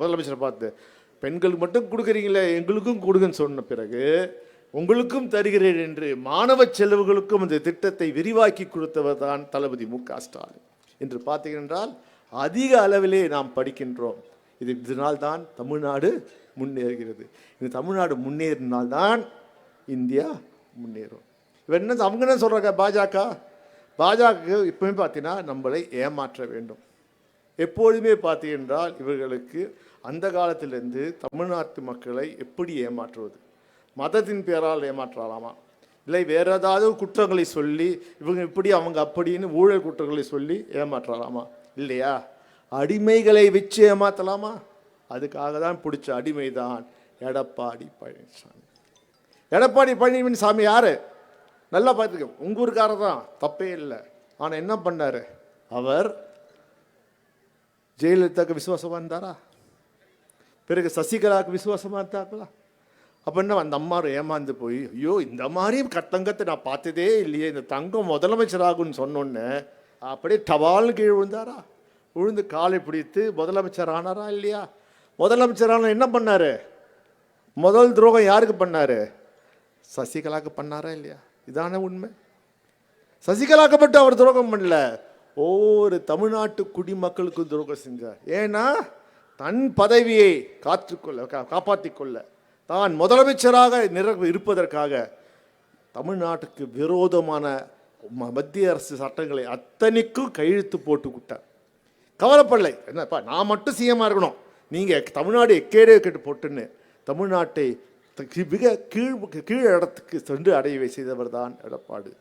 முதலமைச்சரை பார்த்து, பெண்களுக்கு மட்டும் கொடுக்குறீங்களே, எங்களுக்கும் கொடுங்கன்னு சொன்ன பிறகு உங்களுக்கும் தருகிறேன் என்று மாணவ செலவுகளுக்கும் இந்த திட்டத்தை விரிவாக்கி கொடுத்தவர் தான் தளபதி மு.க. ஸ்டாலின். என்று பார்த்தீங்கன்றால் அதிக அளவிலே நாம் படிக்கின்றோம். இதனால் தான் தமிழ்நாடு முன்னேறுகிறது. இந்த தமிழ்நாடு முன்னேறினால்தான் இந்தியா முன்னேறும். இவர் என்ன அவங்க என்ன சொல்கிறாங்க? பாஜக இப்போவுமே பார்த்தீங்கன்னா நம்மளை ஏமாற்ற வேண்டும். எப்பொழுதுமே பார்த்தீங்கன்றால் இவர்களுக்கு அந்த காலத்திலிருந்து தமிழ்நாட்டு மக்களை எப்படி ஏமாற்றுவது, மதத்தின் பேரால் ஏமாற்றலாமா, இல்லை வேறு ஏதாவது குற்றங்களை சொல்லி இவங்க இப்படி அவங்க அப்படின்னு ஊழல் குற்றங்களை சொல்லி ஏமாற்றலாமா? இல்லையா? அடிமைகளை வச்சு ஏமாற்றலாமா? அதுக்காக தான் பிடிச்ச அடிமை தான் எடப்பாடி பழனிசாமி. எடப்பாடி பழனிசாமி யார்? நல்லா பார்த்துக்க, உங்கள் ஊருக்காரர் தான், தப்பே இல்லை. ஆனால் என்ன பண்ணார்? அவர் ஜெயலலிதாவுக்கு விசுவாசமாக இருந்தாரா? பிறகு சசிகலாவுக்கு விசுவாசமாக இருந்தாங்களா? அப்போ என்ன அந்த அம்மா ஏமாந்து போய், ஐயோ இந்த மாதிரியும் கட்டங்கத்தை நான் பார்த்ததே இல்லையே, இந்த தங்கம் முதலமைச்சராகுன்னு சொன்னோன்னே அப்படியே டவால்னு கீழே விழுந்தாரா? விழுந்து காலை பிடித்து முதலமைச்சர் ஆனாரா இல்லையா? முதலமைச்சர் ஆன என்ன பண்ணாரு? முதல் துரோகம் யாருக்கு பண்ணாரு? சசிகலாவுக்கு பண்ணாரா இல்லையா? இதான உண்மை. சசிகலாவுக்கு மட்டும் அவர் துரோகம் பண்ணல, ஒவ்வொரு தமிழ்நாட்டு குடிமக்களுக்கும் துரோகம் செஞ்சார். ஏன்னா தன் பதவியை காப்பாற்றிக் கொள்ள தான் முதலமைச்சராக இருப்பதற்காக தமிழ்நாட்டுக்கு விரோதமான மத்திய அரசு சட்டங்களை அத்தனைக்கும் கையெழுத்து போட்டு விட்டார். கவலைப்படலை, என்னப்பா நான் மட்டும் சிஎம்மாக இருக்கணும், நீங்கள் தமிழ்நாடு எக்கேடே கேட்டு போட்டுன்னு தமிழ்நாட்டை மிக கீழ் இடத்துக்கு சென்று அடைய செய்தவர் தான் எடப்பாடி.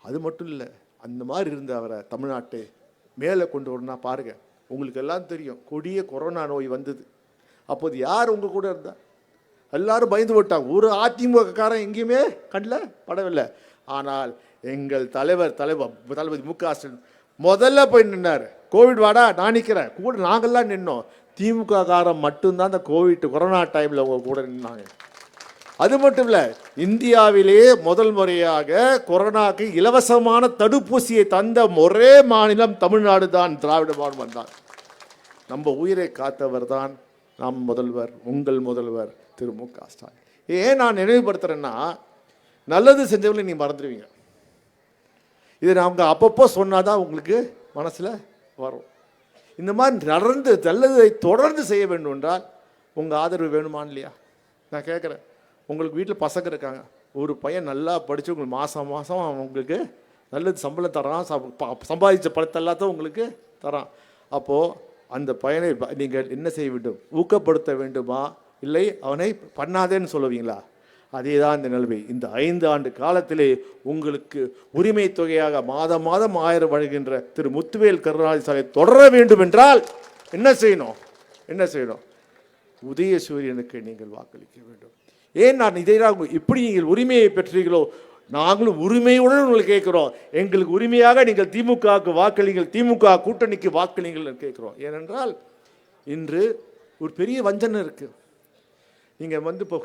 அது மட்டும் இல்லை, அந்த மாதிரி இருந்த அவரை தமிழ்நாட்டை மேலே கொண்டு வரணும்னா பாருங்க, உங்களுக்கு எல்லாம் தெரியும் கொடிய கொரோனா நோய் வந்தது. அப்போது யார் உங்கள் கூட இருந்தா? எல்லாரும் பயந்து போட்டாங்க. ஒரு அதிமுகக்காரன் எங்கேயுமே கண்ணில் படவில்லை. ஆனால் எங்கள் தளபதி மு.க.ஸ்டாலின் முதல்ல போய் நின்னார். கோவிட் வாடா நான் நிற்கிறேன் கூட, நாங்கள்லாம் நின்னோம். திமுக காரன் மட்டும்தான் அந்த கொரோனா டைமில் அவங்க கூட நின்னாங்க. அது மட்டும் இல்லை, இந்தியாவிலேயே முதல் முறையாக கொரோனாக்கு இலவசமான தடுப்பூசியை தந்த ஒரே மாநிலம் தமிழ்நாடு தான், திராவிட மாநிலம் தான். நம்ம உயிரை காத்தவர் தான் நம் முதல்வர், உங்கள் முதல்வர் திரு மு.க. ஸ்டாலின். ஏன் நான் நினைவுபடுத்துறேன்னா, நல்லது செஞ்சவங்களை நீ மறந்துடுவீங்க. இது நாங்கள் அப்பப்போ சொன்னாதான் உங்களுக்கு மனசில் வரும். இந்த மாதிரி நல்லதை தொடர்ந்து செய்ய வேண்டும் என்றால் உங்கள் ஆதரவு வேணுமா இல்லையா? நான் கேட்குறேன், உங்களுக்கு வீட்டில் பசங்க இருக்காங்க, ஒரு பையன் நல்லா படித்து உங்களுக்கு மாதம் மாதம் உங்களுக்கு நல்லது சம்பளம் தரான், சம்பாதிச்ச பணத்தை எல்லாத்தையும் உங்களுக்கு தரான். அப்போது அந்த பையனை நீங்கள் என்ன செய்ய வேண்டும்? ஊக்கப்படுத்த வேண்டுமா, இல்லை அவனை பண்ணாதேன்னு சொல்லுவீங்களா? அதே தான் இந்த நிலைமை. இந்த 5 ஆண்டு காலத்திலே உங்களுக்கு உரிமை தொகையாக மாதம் 1000 வழங்குகின்ற திரு முத்துவேல் கருணாநிதி தொடர வேண்டும் என்றால் என்ன செய்யணும்? உதயசூரியனுக்கு நீங்கள் வாக்களிக்க வேண்டும். ஏன் நான் இதை இப்படி நீங்கள் உரிமையை பெற்றீர்களோ, நாங்களும் உரிமையுடன் உங்களுக்கு கேட்கிறோம். எங்களுக்கு உரிமையாக நீங்கள் திமுகவுக்கு வாக்களிங்கள், திமுக கூட்டணிக்கு வாக்களிங்கள் கேட்கிறோம். ஏனென்றால் இன்று ஒரு பெரிய வஞ்சனை இருக்கு. நீங்கள் இப்போ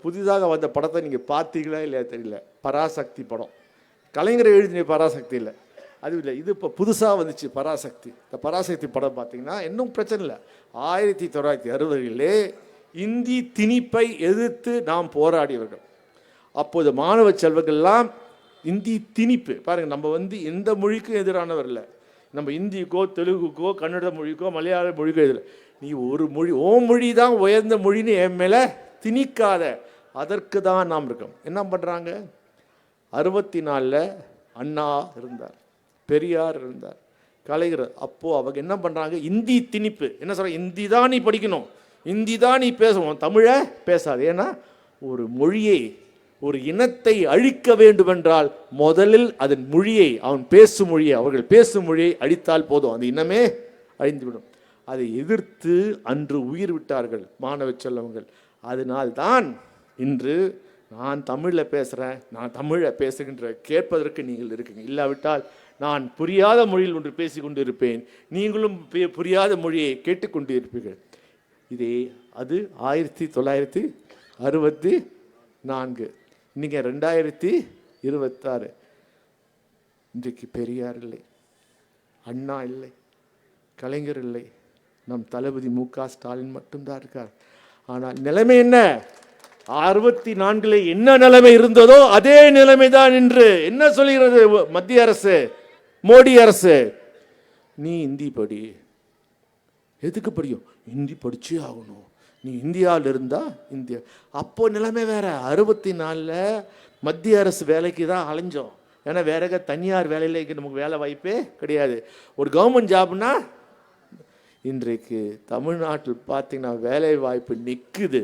புதிதாக வந்த படத்தை நீங்கள் பார்த்தீங்களா இல்லையா தெரியல, பராசக்தி படம். கலைஞர் எழுதின பராசக்தி இல்லை, அது இல்லை, இது இப்போ புதுசாக வந்துச்சு பராசக்தி. இந்த பராசக்தி படம் பார்த்தீங்கன்னா இன்னும் பிரச்சனை இல்லை. 1960களிலே இந்தி திணிப்பை எதிர்த்து நாம் போராடியவர்கள். அப்போது மாணவ செல்வங்கள்லாம் இந்தி திணிப்பு பாருங்கள், நம்ம எந்த மொழிக்கும் எதிரானவர் இல்லை. நம்ம இந்திக்கோ தெலுங்குக்கோ கன்னட மொழிக்கோ மலையாள மொழிக்கோ எதில், நீ ஒரு மொழி மொழி தான் உயர்ந்த மொழின்னு என் மேலே திணிக்காத, அதற்கு தான் நாம் இருக்கோம். என்ன பண்ணுறாங்க? 64 அண்ணா இருந்தார், பெரியார் இருந்தார், கலைஞர். அப்போது அவங்க என்ன பண்ணுறாங்க? இந்தி திணிப்பு. என்ன சொல்கிறாங்க? இந்தி தான் நீ படிக்கணும், இந்தி தான் நீ பேசணும், தமிழை பேசாது. ஏன்னா ஒரு மொழியை, ஒரு இனத்தை அழிக்க வேண்டுமென்றால் முதலில் அதன் மொழியை, அவர்கள் பேசும் மொழியை அழித்தால் போதும், அந்த இனமே அழிந்துவிடும். அதை எதிர்த்து அன்று உயிர் விட்டார்கள் மாணவ செல்வங்கள். அதனால்தான் இன்று நான் தமிழில் பேசுகிறேன், நான் தமிழை பேசுகின்ற கேட்பதற்கு நீங்கள் இருக்கீங்க. இல்லாவிட்டால் நான் புரியாத மொழியில் ஒன்று பேசிக்கொண்டு இருப்பேன், நீங்களும் புரியாத மொழியை கேட்டுக்கொண்டு இருப்பீர்கள். இதே அது 1964, இன்னைக்கு 2026. இன்றைக்கு பெரியார் இல்லை, அண்ணா இல்லை, கலைஞர் இல்லை, நம் தளபதி மு.க. ஸ்டாலின் மட்டும்தான் இருக்கார். ஆனால் நிலைமை என்ன? 64 என்ன நிலைமை இருந்ததோ அதே நிலைமை தான் இன்று. என்ன சொல்கிறது மத்திய அரசு, மோடி அரசு? நீ இந்தி படி. எதுக்கு படியும்? இந்தி படிச்சே ஆகணும், நீ இந்தியாவில் இருந்தா இந்தியா. அப்போ நிலைமை வேற. 64 மத்திய அரசு வேலைக்கு தான் அலைஞ்சோம். ஏன்னா வேற தனியார் வேலையில நமக்கு வேலை வாய்ப்பே கிடையாது. ஒரு கவர்மெண்ட் ஜாப்னா இன்றைக்கு தமிழ்நாட்டில் பார்த்தீங்கன்னா வேலை வாய்ப்பு நிற்குது,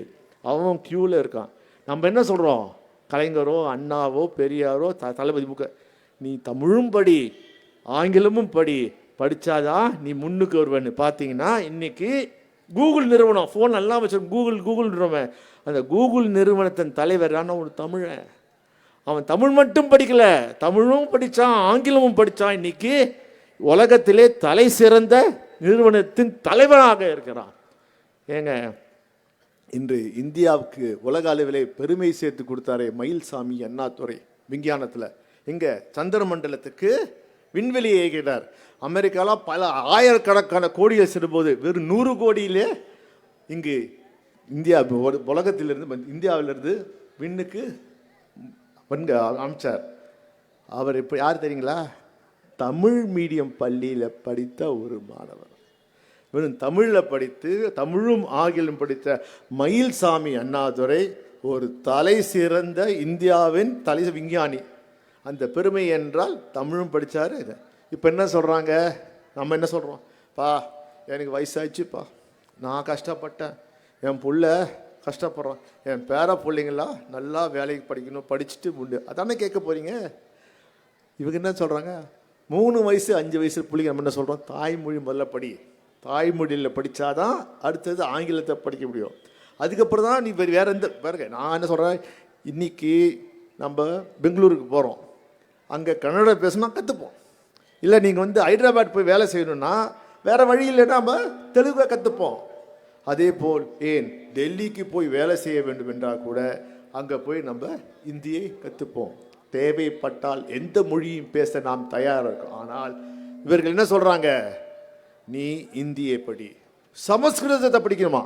அவன் க்யூவில் இருக்கான். நம்ம என்ன சொல்கிறோம்? கலைஞரோ அண்ணாவோ பெரியாரோ தளபதி மு.க. நீ தமிழும் படி, ஆங்கிலமும் படித்தாதான் நீ முன்னுக்கு வருவேன்னு பார்த்தீங்கன்னா, இன்றைக்கி கூகுள் நிறுவனம், ஃபோன் எல்லாம் வச்சு கூகுள் நிறுவனம், அந்த கூகுள் நிறுவனத்தின் தலைவரான ஒரு தமிழன். அவன் தமிழ் மட்டும் படிக்கலை, தமிழும் படித்தான், ஆங்கிலமும் படித்தான். இன்னைக்கு உலகத்திலே தலை சிறந்த நிறுவனத்தின் தலைவராக இருக்கிறான். ஏங்க, இன்று இந்தியாவுக்கு உலக அளவிலே பெருமை சேர்த்து கொடுத்தாரே மயில்சாமி அண்ணாதுரை விஞ்ஞானத்தில், இங்கே சந்திர மண்டலத்துக்கு விண்வெளியை இயக்கிட்டார். அமெரிக்காலாம் பல ஆயிரக்கணக்கான கோடிகள் செல்லும்போது வெறும் 100 கோடியிலே இங்கு இந்தியா உலகத்திலிருந்து இந்தியாவிலிருந்து விண்ணுக்கு அமைச்சார். அவர் இப்போ யார் தெரியுங்களா? தமிழ் மீடியம் பள்ளியில் படித்த ஒரு மாணவர். வெறும் தமிழில் படித்து தமிழும் ஆங்கிலம் படித்த மயில்சாமி அண்ணாதுரை ஒரு தலை சிறந்த இந்தியாவின் தலை விஞ்ஞானி. அந்த பெருமை என்றால் தமிழும் படித்தார். இப்போ என்ன சொல்கிறாங்க? நம்ம என்ன சொல்கிறோம்? பா எனக்கு வயசாச்சுப்பா, நான் கஷ்டப்பட்டேன், என் புள்ள கஷ்டப்படுறான், என் பேர பிள்ளைங்களாம் நல்லா வேலைக்கு படிக்கணும், படிச்சுட்டு உண்டு, அதானே கேட்க போகிறீங்க. இவங்க என்ன சொல்கிறாங்க? 3 வயசு 5 வயசு பிள்ளைங்க நம்ம என்ன சொல்கிறோம்? தாய்மொழி முதல்ல படி, தாய்மொழியில் படித்தாதான் அடுத்தது ஆங்கிலத்தை படிக்க முடியும். அதுக்கப்புறம் தான் நீ வேறு எந்த பாருங்க. நான் என்ன சொல்கிறேன், இன்றைக்கி நம்ம பெங்களூருக்கு போகிறோம், அங்கே கன்னடா பேசினா கற்றுப்போம். இல்லை நீங்கள் வந்து ஹைதராபாத் போய் வேலை செய்யணும்னா வேறு வழி இல்லைன்னா நம்ம தெலுங்கை கற்றுப்போம். அதே போல் ஏன் டெல்லிக்கு போய் வேலை செய்ய வேண்டும் என்றால் கூட அங்கே போய் நம்ம இந்தியை கற்றுப்போம். தேவைப்பட்டால் எந்த மொழியும் பேச நாம் தயாராக இருக்கோம். ஆனால் இவர்கள் என்ன சொல்கிறாங்க? நீ இந்தியை படி, சமஸ்கிருதத்தை படிக்கணுமா?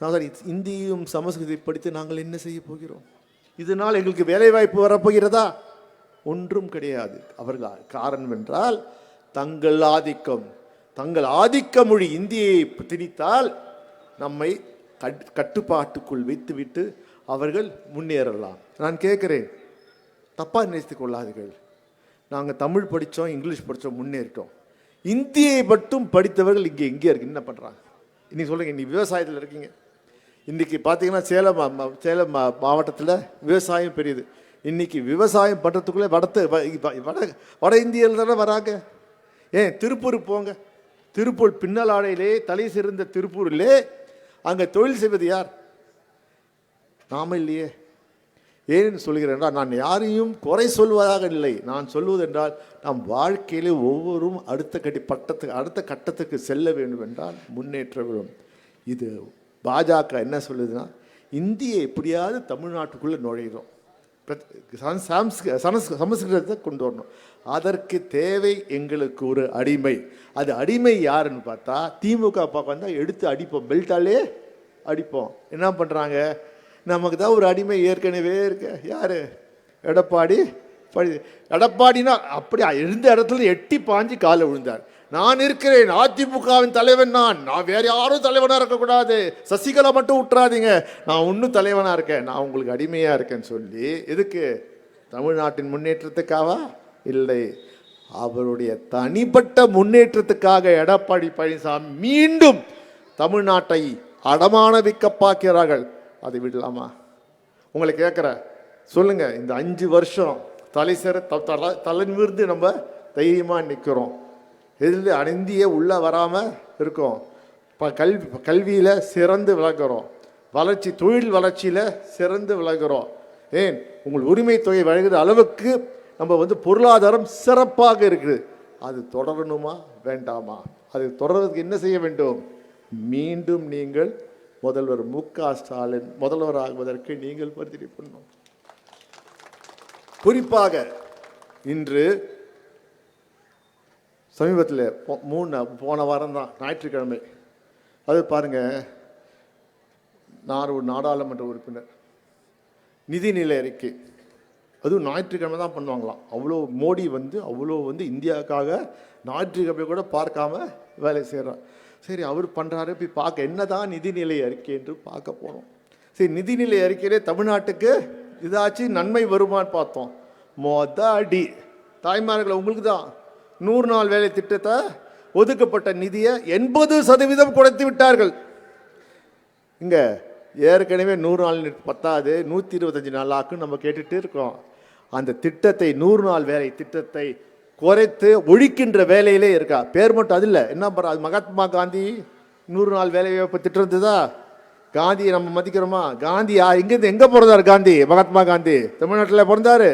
நான் இந்தியும் சமஸ்கிருதத்தை படித்து நாங்கள் என்ன செய்ய போகிறோம்? இதனால் எங்களுக்கு வேலைவாய்ப்பு வரப்போகிறதா? ஒன்றும் கிடையாது. அவர்கள் காரணம் என்றால் தங்கள் ஆதிக்க மொழி இந்தியை திணித்தால் நம்மை கட்டுப்பாட்டுக்குள் வைத்துவிட்டு அவர்கள் முன்னேறலாம். நான் கேட்குறேன், தப்பாக நினைத்து கொள்ளாதீர்கள். நாங்கள் தமிழ் படித்தோம், இங்கிலீஷ் படித்தோம், முன்னேறிட்டோம். இந்தியை மட்டும் படித்தவர்கள் இங்கே இருக்கு என்ன பண்ணுறாங்க? இன்னைக்கு சொல்லுங்கள், இன்னைக்கு விவசாயத்தில் இருக்கீங்க. இன்றைக்கி பார்த்தீங்கன்னா சேலம் மாவட்டத்தில் விவசாயம் பெரியது. இன்றைக்கி விவசாயம் பண்ணுறதுக்குள்ளே வட இந்தியாவில் தானே வராங்க. ஏன் திருப்பூர் போங்க, திருப்பூர் பின்னலாடையிலே தலை சிறந்த திருப்பூரிலே அங்கே தொழில் செய்வது யார்? நாம இல்லையே. ஏன்னு சொல்கிறேன், நான் யாரையும் குறை சொல்வதாக இல்லை. நான் சொல்வது என்றால் நாம் வாழ்க்கையிலே ஒவ்வொருவரும் அடுத்த கட்டத்துக்கு செல்ல வேண்டும் என்றால் முன்னேற்ற வேண்டும். இது பாஜக என்ன சொல்லுதுன்னா, இந்தியை எப்படியாவது தமிழ்நாட்டுக்குள்ளே நுழையிறோம், சமஸ்கிருதத்தை கொண்டு வரணும். அதற்கு தேவை எங்களுக்கு ஒரு அடிமை. அது அடிமை யாருன்னு பார்த்தா திமுக பார்க்க வந்தால் எடுத்து அடிப்போம், பெல்ட்டாலே அடிப்போம். என்ன பண்ணுறாங்க? நமக்கு தான் ஒரு அடிமை ஏற்கனவே இருக்க. யார்? எடப்பாடினா அப்படி இருந்த இடத்துல எட்டி பாஞ்சு காலை விழுந்தார். நான் இருக்கிறேன், அதிமுகவின் தலைவன் நான் வேற யாரும் தலைவனாக இருக்கக்கூடாது, சசிகலா மட்டும் விட்டுறாதீங்க, நான் இன்னும் தலைவனாக இருக்கேன், நான் உங்களுக்கு அடிமையாக இருக்கேன்னு சொல்லி எதுக்கு? தமிழ்நாட்டின் முன்னேற்றத்துக்காக இல்லை, அவருடைய தனிப்பட்ட முன்னேற்றத்துக்காக எடப்பாடி பழனிசாமி மீண்டும் தமிழ்நாட்டை அடமான வைக்க பார்க்கிறார்கள். அதை விடலாமா? உங்களை கேட்குற சொல்லுங்க. இந்த 5 வருஷம் தலை நிமிர்ந்து நம்ம தைரியமாக நிற்கிறோம். எதில் அணிந்தியே உள்ளே வராமல் இருக்கோம். கல்வியில் சிறந்து விளங்குறோம், தொழில் வளர்ச்சியில் சிறந்து விளங்குறோம். ஏன் உங்கள் உரிமை தொகை வழங்குகிற அளவுக்கு நம்ம பொருளாதாரம் சிறப்பாக இருக்குது. அது தொடரணுமா வேண்டாமா? அது தொடர்றதுக்கு என்ன செய்ய வேண்டும்? மீண்டும் நீங்கள் முதல்வர் மு.க. ஸ்டாலின் முதல்வராகுவதற்கு நீங்கள் பரிந்துரை பண்ணணும். குறிப்பாக இன்று சமீபத்தில் போன வாரம் தான் ஞாயிற்றுக்கிழமை, அது பாருங்கள், நான் ஒரு நாடாளுமன்ற உறுப்பினர், நிதிநிலை அறிக்கை, அதுவும் ஞாயிற்றுக்கிழமை தான் பண்ணுவாங்களாம். அவ்வளோ மோடி அவ்வளோ இந்தியாவுக்காக ஞாயிற்றுக்கிழமை கூட பார்க்காம வேலை செய்கிறார். சரி, அவர் பண்ணுறாரு, போய் பார்க்க என்ன தான் நிதிநிலை அறிக்கை என்று பார்க்க போனோம். சரி, நிதிநிலை அறிக்கையிலே தமிழ்நாட்டுக்கு இதாச்சும் நன்மை வருமானு பார்த்தோம். அடி தாய்மார்களை உங்களுக்கு தான் 100 நாள் வேலை திட்டத்தை ஒதுக்கப்பட்ட நிதியை 80% குறைத்து விட்டார்கள். இங்கே ஏற்கனவே 100 நாள் பத்தாது, 125 நாள் ஆக்குன்னு நம்ம கேட்டுட்டு இருக்கோம். அந்த திட்டத்தை 100 நாள் வேலை திட்டத்தை குறைத்து ஒழிக்கின்ற வேலையிலே இருக்கா. பேர் மட்டும் அது இல்லை, என்ன பண்ணுறா? மகாத்மா காந்தி 100 நாள் வேலை வாய்ப்பு திட்டம் இருந்ததா? காந்தியை நம்ம மதிக்கிறோமா? காந்தி இங்கேருந்து எங்கே பிறந்தார்? மகாத்மா காந்தி தமிழ்நாட்டில் பிறந்தார்,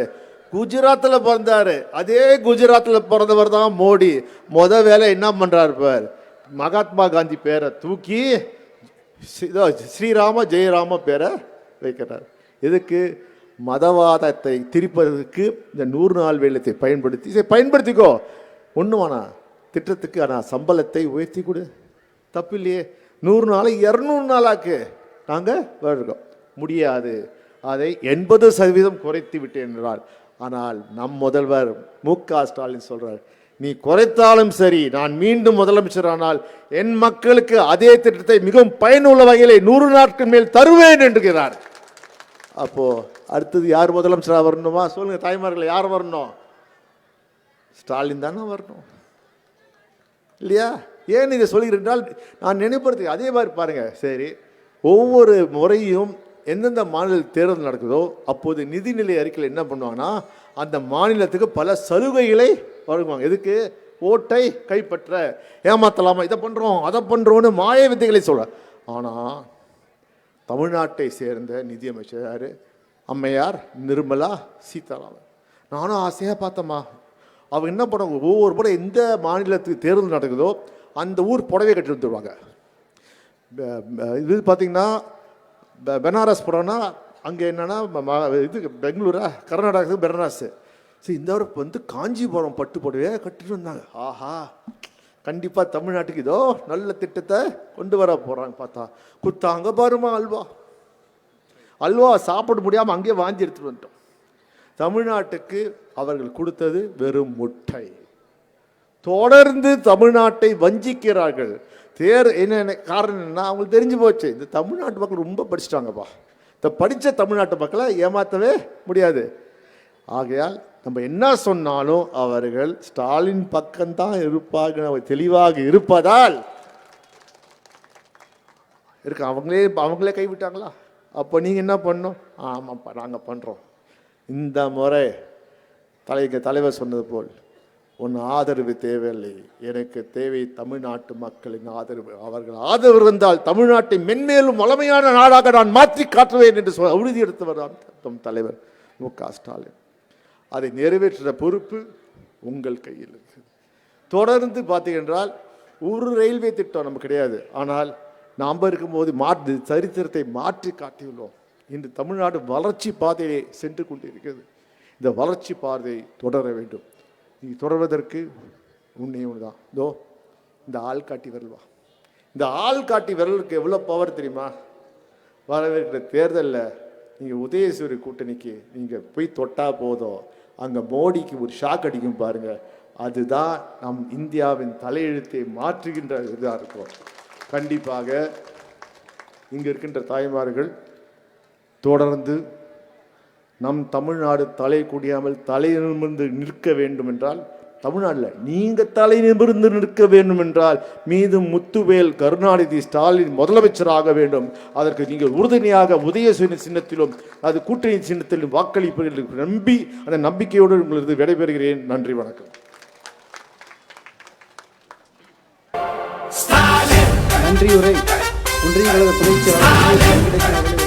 குஜராத்தில் பிறந்தார். அதே குஜராத்தில் பிறந்தவர் தான் மோடி. வேலை என்ன பண்ணுறாரு பார், மகாத்மா காந்தி பேரை தூக்கி ஸ்ரீராம ஜெயராம பேரை வைக்கிறார். எதுக்கு? மதவாதத்தை திரிப்பதற்கு இந்த 100 நாள் வேலையை பயன்படுத்தி இதை பயன்படுத்திக்கோ, ஒன்றும் வேணா திட்டத்துக்கு. ஆனால் சம்பளத்தை உயர்த்தி கொடு, தப்பு இல்லையே. 100 நாளை 200 நாளாக்கு நாங்கள் வருகிறோம். முடியாது, அதை 80% குறைத்து விட்டேன் என்றால். ஆனால் நம் முதல்வர் மு.க. ஸ்டாலின் சொல்றார், நீ குறைத்தாலும் சரி, நான் மீண்டும் முதலமைச்சர் ஆனால் என் மக்களுக்கு அதே திட்டத்தை மிகவும் பயனுள்ள வகையிலே 100 நாட்கள் மேல் தருவேன் என்கிறார். அப்போ அடுத்தது யார் முதலமைச்சராக வரணுமா சொல்லுங்க தாய்மார்களை, யார் வரணும்? ஸ்டாலின் தானே வரணும் இல்லையா? ஏன் இதை சொல்கிறேன், நான் நினைப்பது அதே மாதிரி பாருங்க. சரி, ஒவ்வொரு முறையும் எந்தெந்த மாநில தேர்தல் நடக்குதோ அப்போது நிதிநிலை அறிக்கையில் என்ன பண்ணுவாங்கன்னா அந்த மாநிலத்துக்கு பல சலுகைகளை வழங்குவாங்க. எதுக்கு? ஓட்டை கைப்பற்ற, ஏமாத்தலாமா, இதை பண்ணுறோம் அதை பண்ணுறோன்னு மாய வித்தைகளை சொல்ல. ஆனால் தமிழ்நாட்டை சேர்ந்த நிதியமைச்சர் யார்? அம்மையார் நிர்மலா சீதாராமன். நானும் ஆசையாக பார்த்தம்மா, அவங்க என்ன பண்ணுவாங்க, ஒவ்வொரு முறை எந்த மாநிலத்துக்கு தேர்தல் நடக்குதோ அந்த ஊர் புடவை கட்டி வந்துடுவாங்க. இது பார்த்திங்கன்னா பெனாரஸ் போனோன்னா அங்கே என்னென்னா இது பெங்களூரா, கர்நாடகாவுக்கு பெனாரஸ். சரி, இந்த வந்து காஞ்சிபுரம் பட்டு புடவையே கட்டிட்டு வந்தாங்க. ஆஹா, கண்டிப்பாக தமிழ்நாட்டுக்கு இதோ நல்ல திட்டத்தை கொண்டு வர போகிறாங்க. பார்த்தா குத்தாங்க பாருமா அல்வா, அல்வா சாப்பிட முடியாமல் அங்கேயே வாந்தி எடுத்துகிட்டு வந்துட்டோம். தமிழ்நாட்டுக்கு அவர்கள் கொடுத்தது வெறும் முட்டை. தொடர்ந்து தமிழ்நாட்டை வஞ்சிக்கிறார்கள். என்ன காரணம் என்ன அவங்களுக்கு தெரிஞ்சு போச்சு, இந்த தமிழ்நாட்டு மக்கள் ரொம்ப படிச்சுட்டாங்கப்பா, இந்த படித்த தமிழ்நாட்டு மக்களை ஏமாற்றவே முடியாது. ஆகையால் நம்ம என்ன சொன்னாலும் அவர்கள் ஸ்டாலின் பக்கம்தான் இருப்பாங்க, தெளிவாக இருப்பதால் இருக்கு. அவங்களே கைவிட்டாங்களா? அப்போ நீங்கள் என்ன பண்ணணும்? ஆமாப்பா நாங்கள் பண்ணுறோம். இந்த முறை தலைவர் சொன்னது போல் உன் ஆதரவு தேவையில்லை, எனக்கு தேவை தமிழ்நாட்டு மக்களின் ஆதரவு. அவர்கள் ஆதரவு இருந்தால் தமிழ்நாட்டை மென்மேலும் வளமையான நாடாக நான் மாற்றி காட்டுவேன் என்று உறுதி எடுத்தவர் தான் தலைவர் மு.க. ஸ்டாலின். அதை நிறைவேற்ற பொறுப்பு உங்கள் கையில் இருக்குது. தொடர்ந்து பார்த்தீங்கன்றால் ஒரு ரயில்வே திட்டம் நமக்கு கிடையாது, ஆனால் நாம் இருக்கும்போது சரித்திரத்தை மாற்றி காட்டியுள்ளோம். இன்று தமிழ்நாடு வளர்ச்சி பாதையை சென்று கொண்டிருக்கிறது. இந்த வளர்ச்சி பாதையை தொடர வேண்டும். நீ தொடர்வதற்கு ஒன்று தான், இதோ இந்த ஆள்காட்டி விரல். இந்த ஆள்காட்டி விரலுக்கு எவ்வளோ பவர் தெரியுமா? வரவேற்கிற தேர்தலில் நீங்கள் உதயசூரிய கூட்டணிக்கு நீங்கள் போய் தொட்டால் போதும், அங்கே மோடிக்கு ஒரு ஷாக் அடிக்கும் பாருங்கள். அதுதான் நம் இந்தியாவின் தலையெழுத்தை மாற்றுகின்ற இதாக இருக்கும். கண்டிப்பாக இங்கே இருக்கின்ற தாய்மார்கள் தொடர்ந்து நம் தமிழ்நாடு தலை குடியாமல் தலை நிமிர்ந்து நிற்க வேண்டும் என்றால், தமிழ்நாட்டில் நீங்கள் தலை நிமிர்ந்து நிற்க வேண்டும் என்றால் மீதும் முத்துவேல் கருணாநிதி ஸ்டாலின் முதலமைச்சராக வேண்டும். அதற்கு நீங்கள் உறுதுணையாக உதயசூரிய சின்னத்திலும் அது கூட்டணி சின்னத்திலும் வாக்களிப்பீர்கள் நம்பி அந்த நம்பிக்கையோடு உங்களது விடைபெறுகிறேன். நன்றி, வணக்கம். நன்றியுரை ஒன்றிய கழக துணைச் செயலாளர்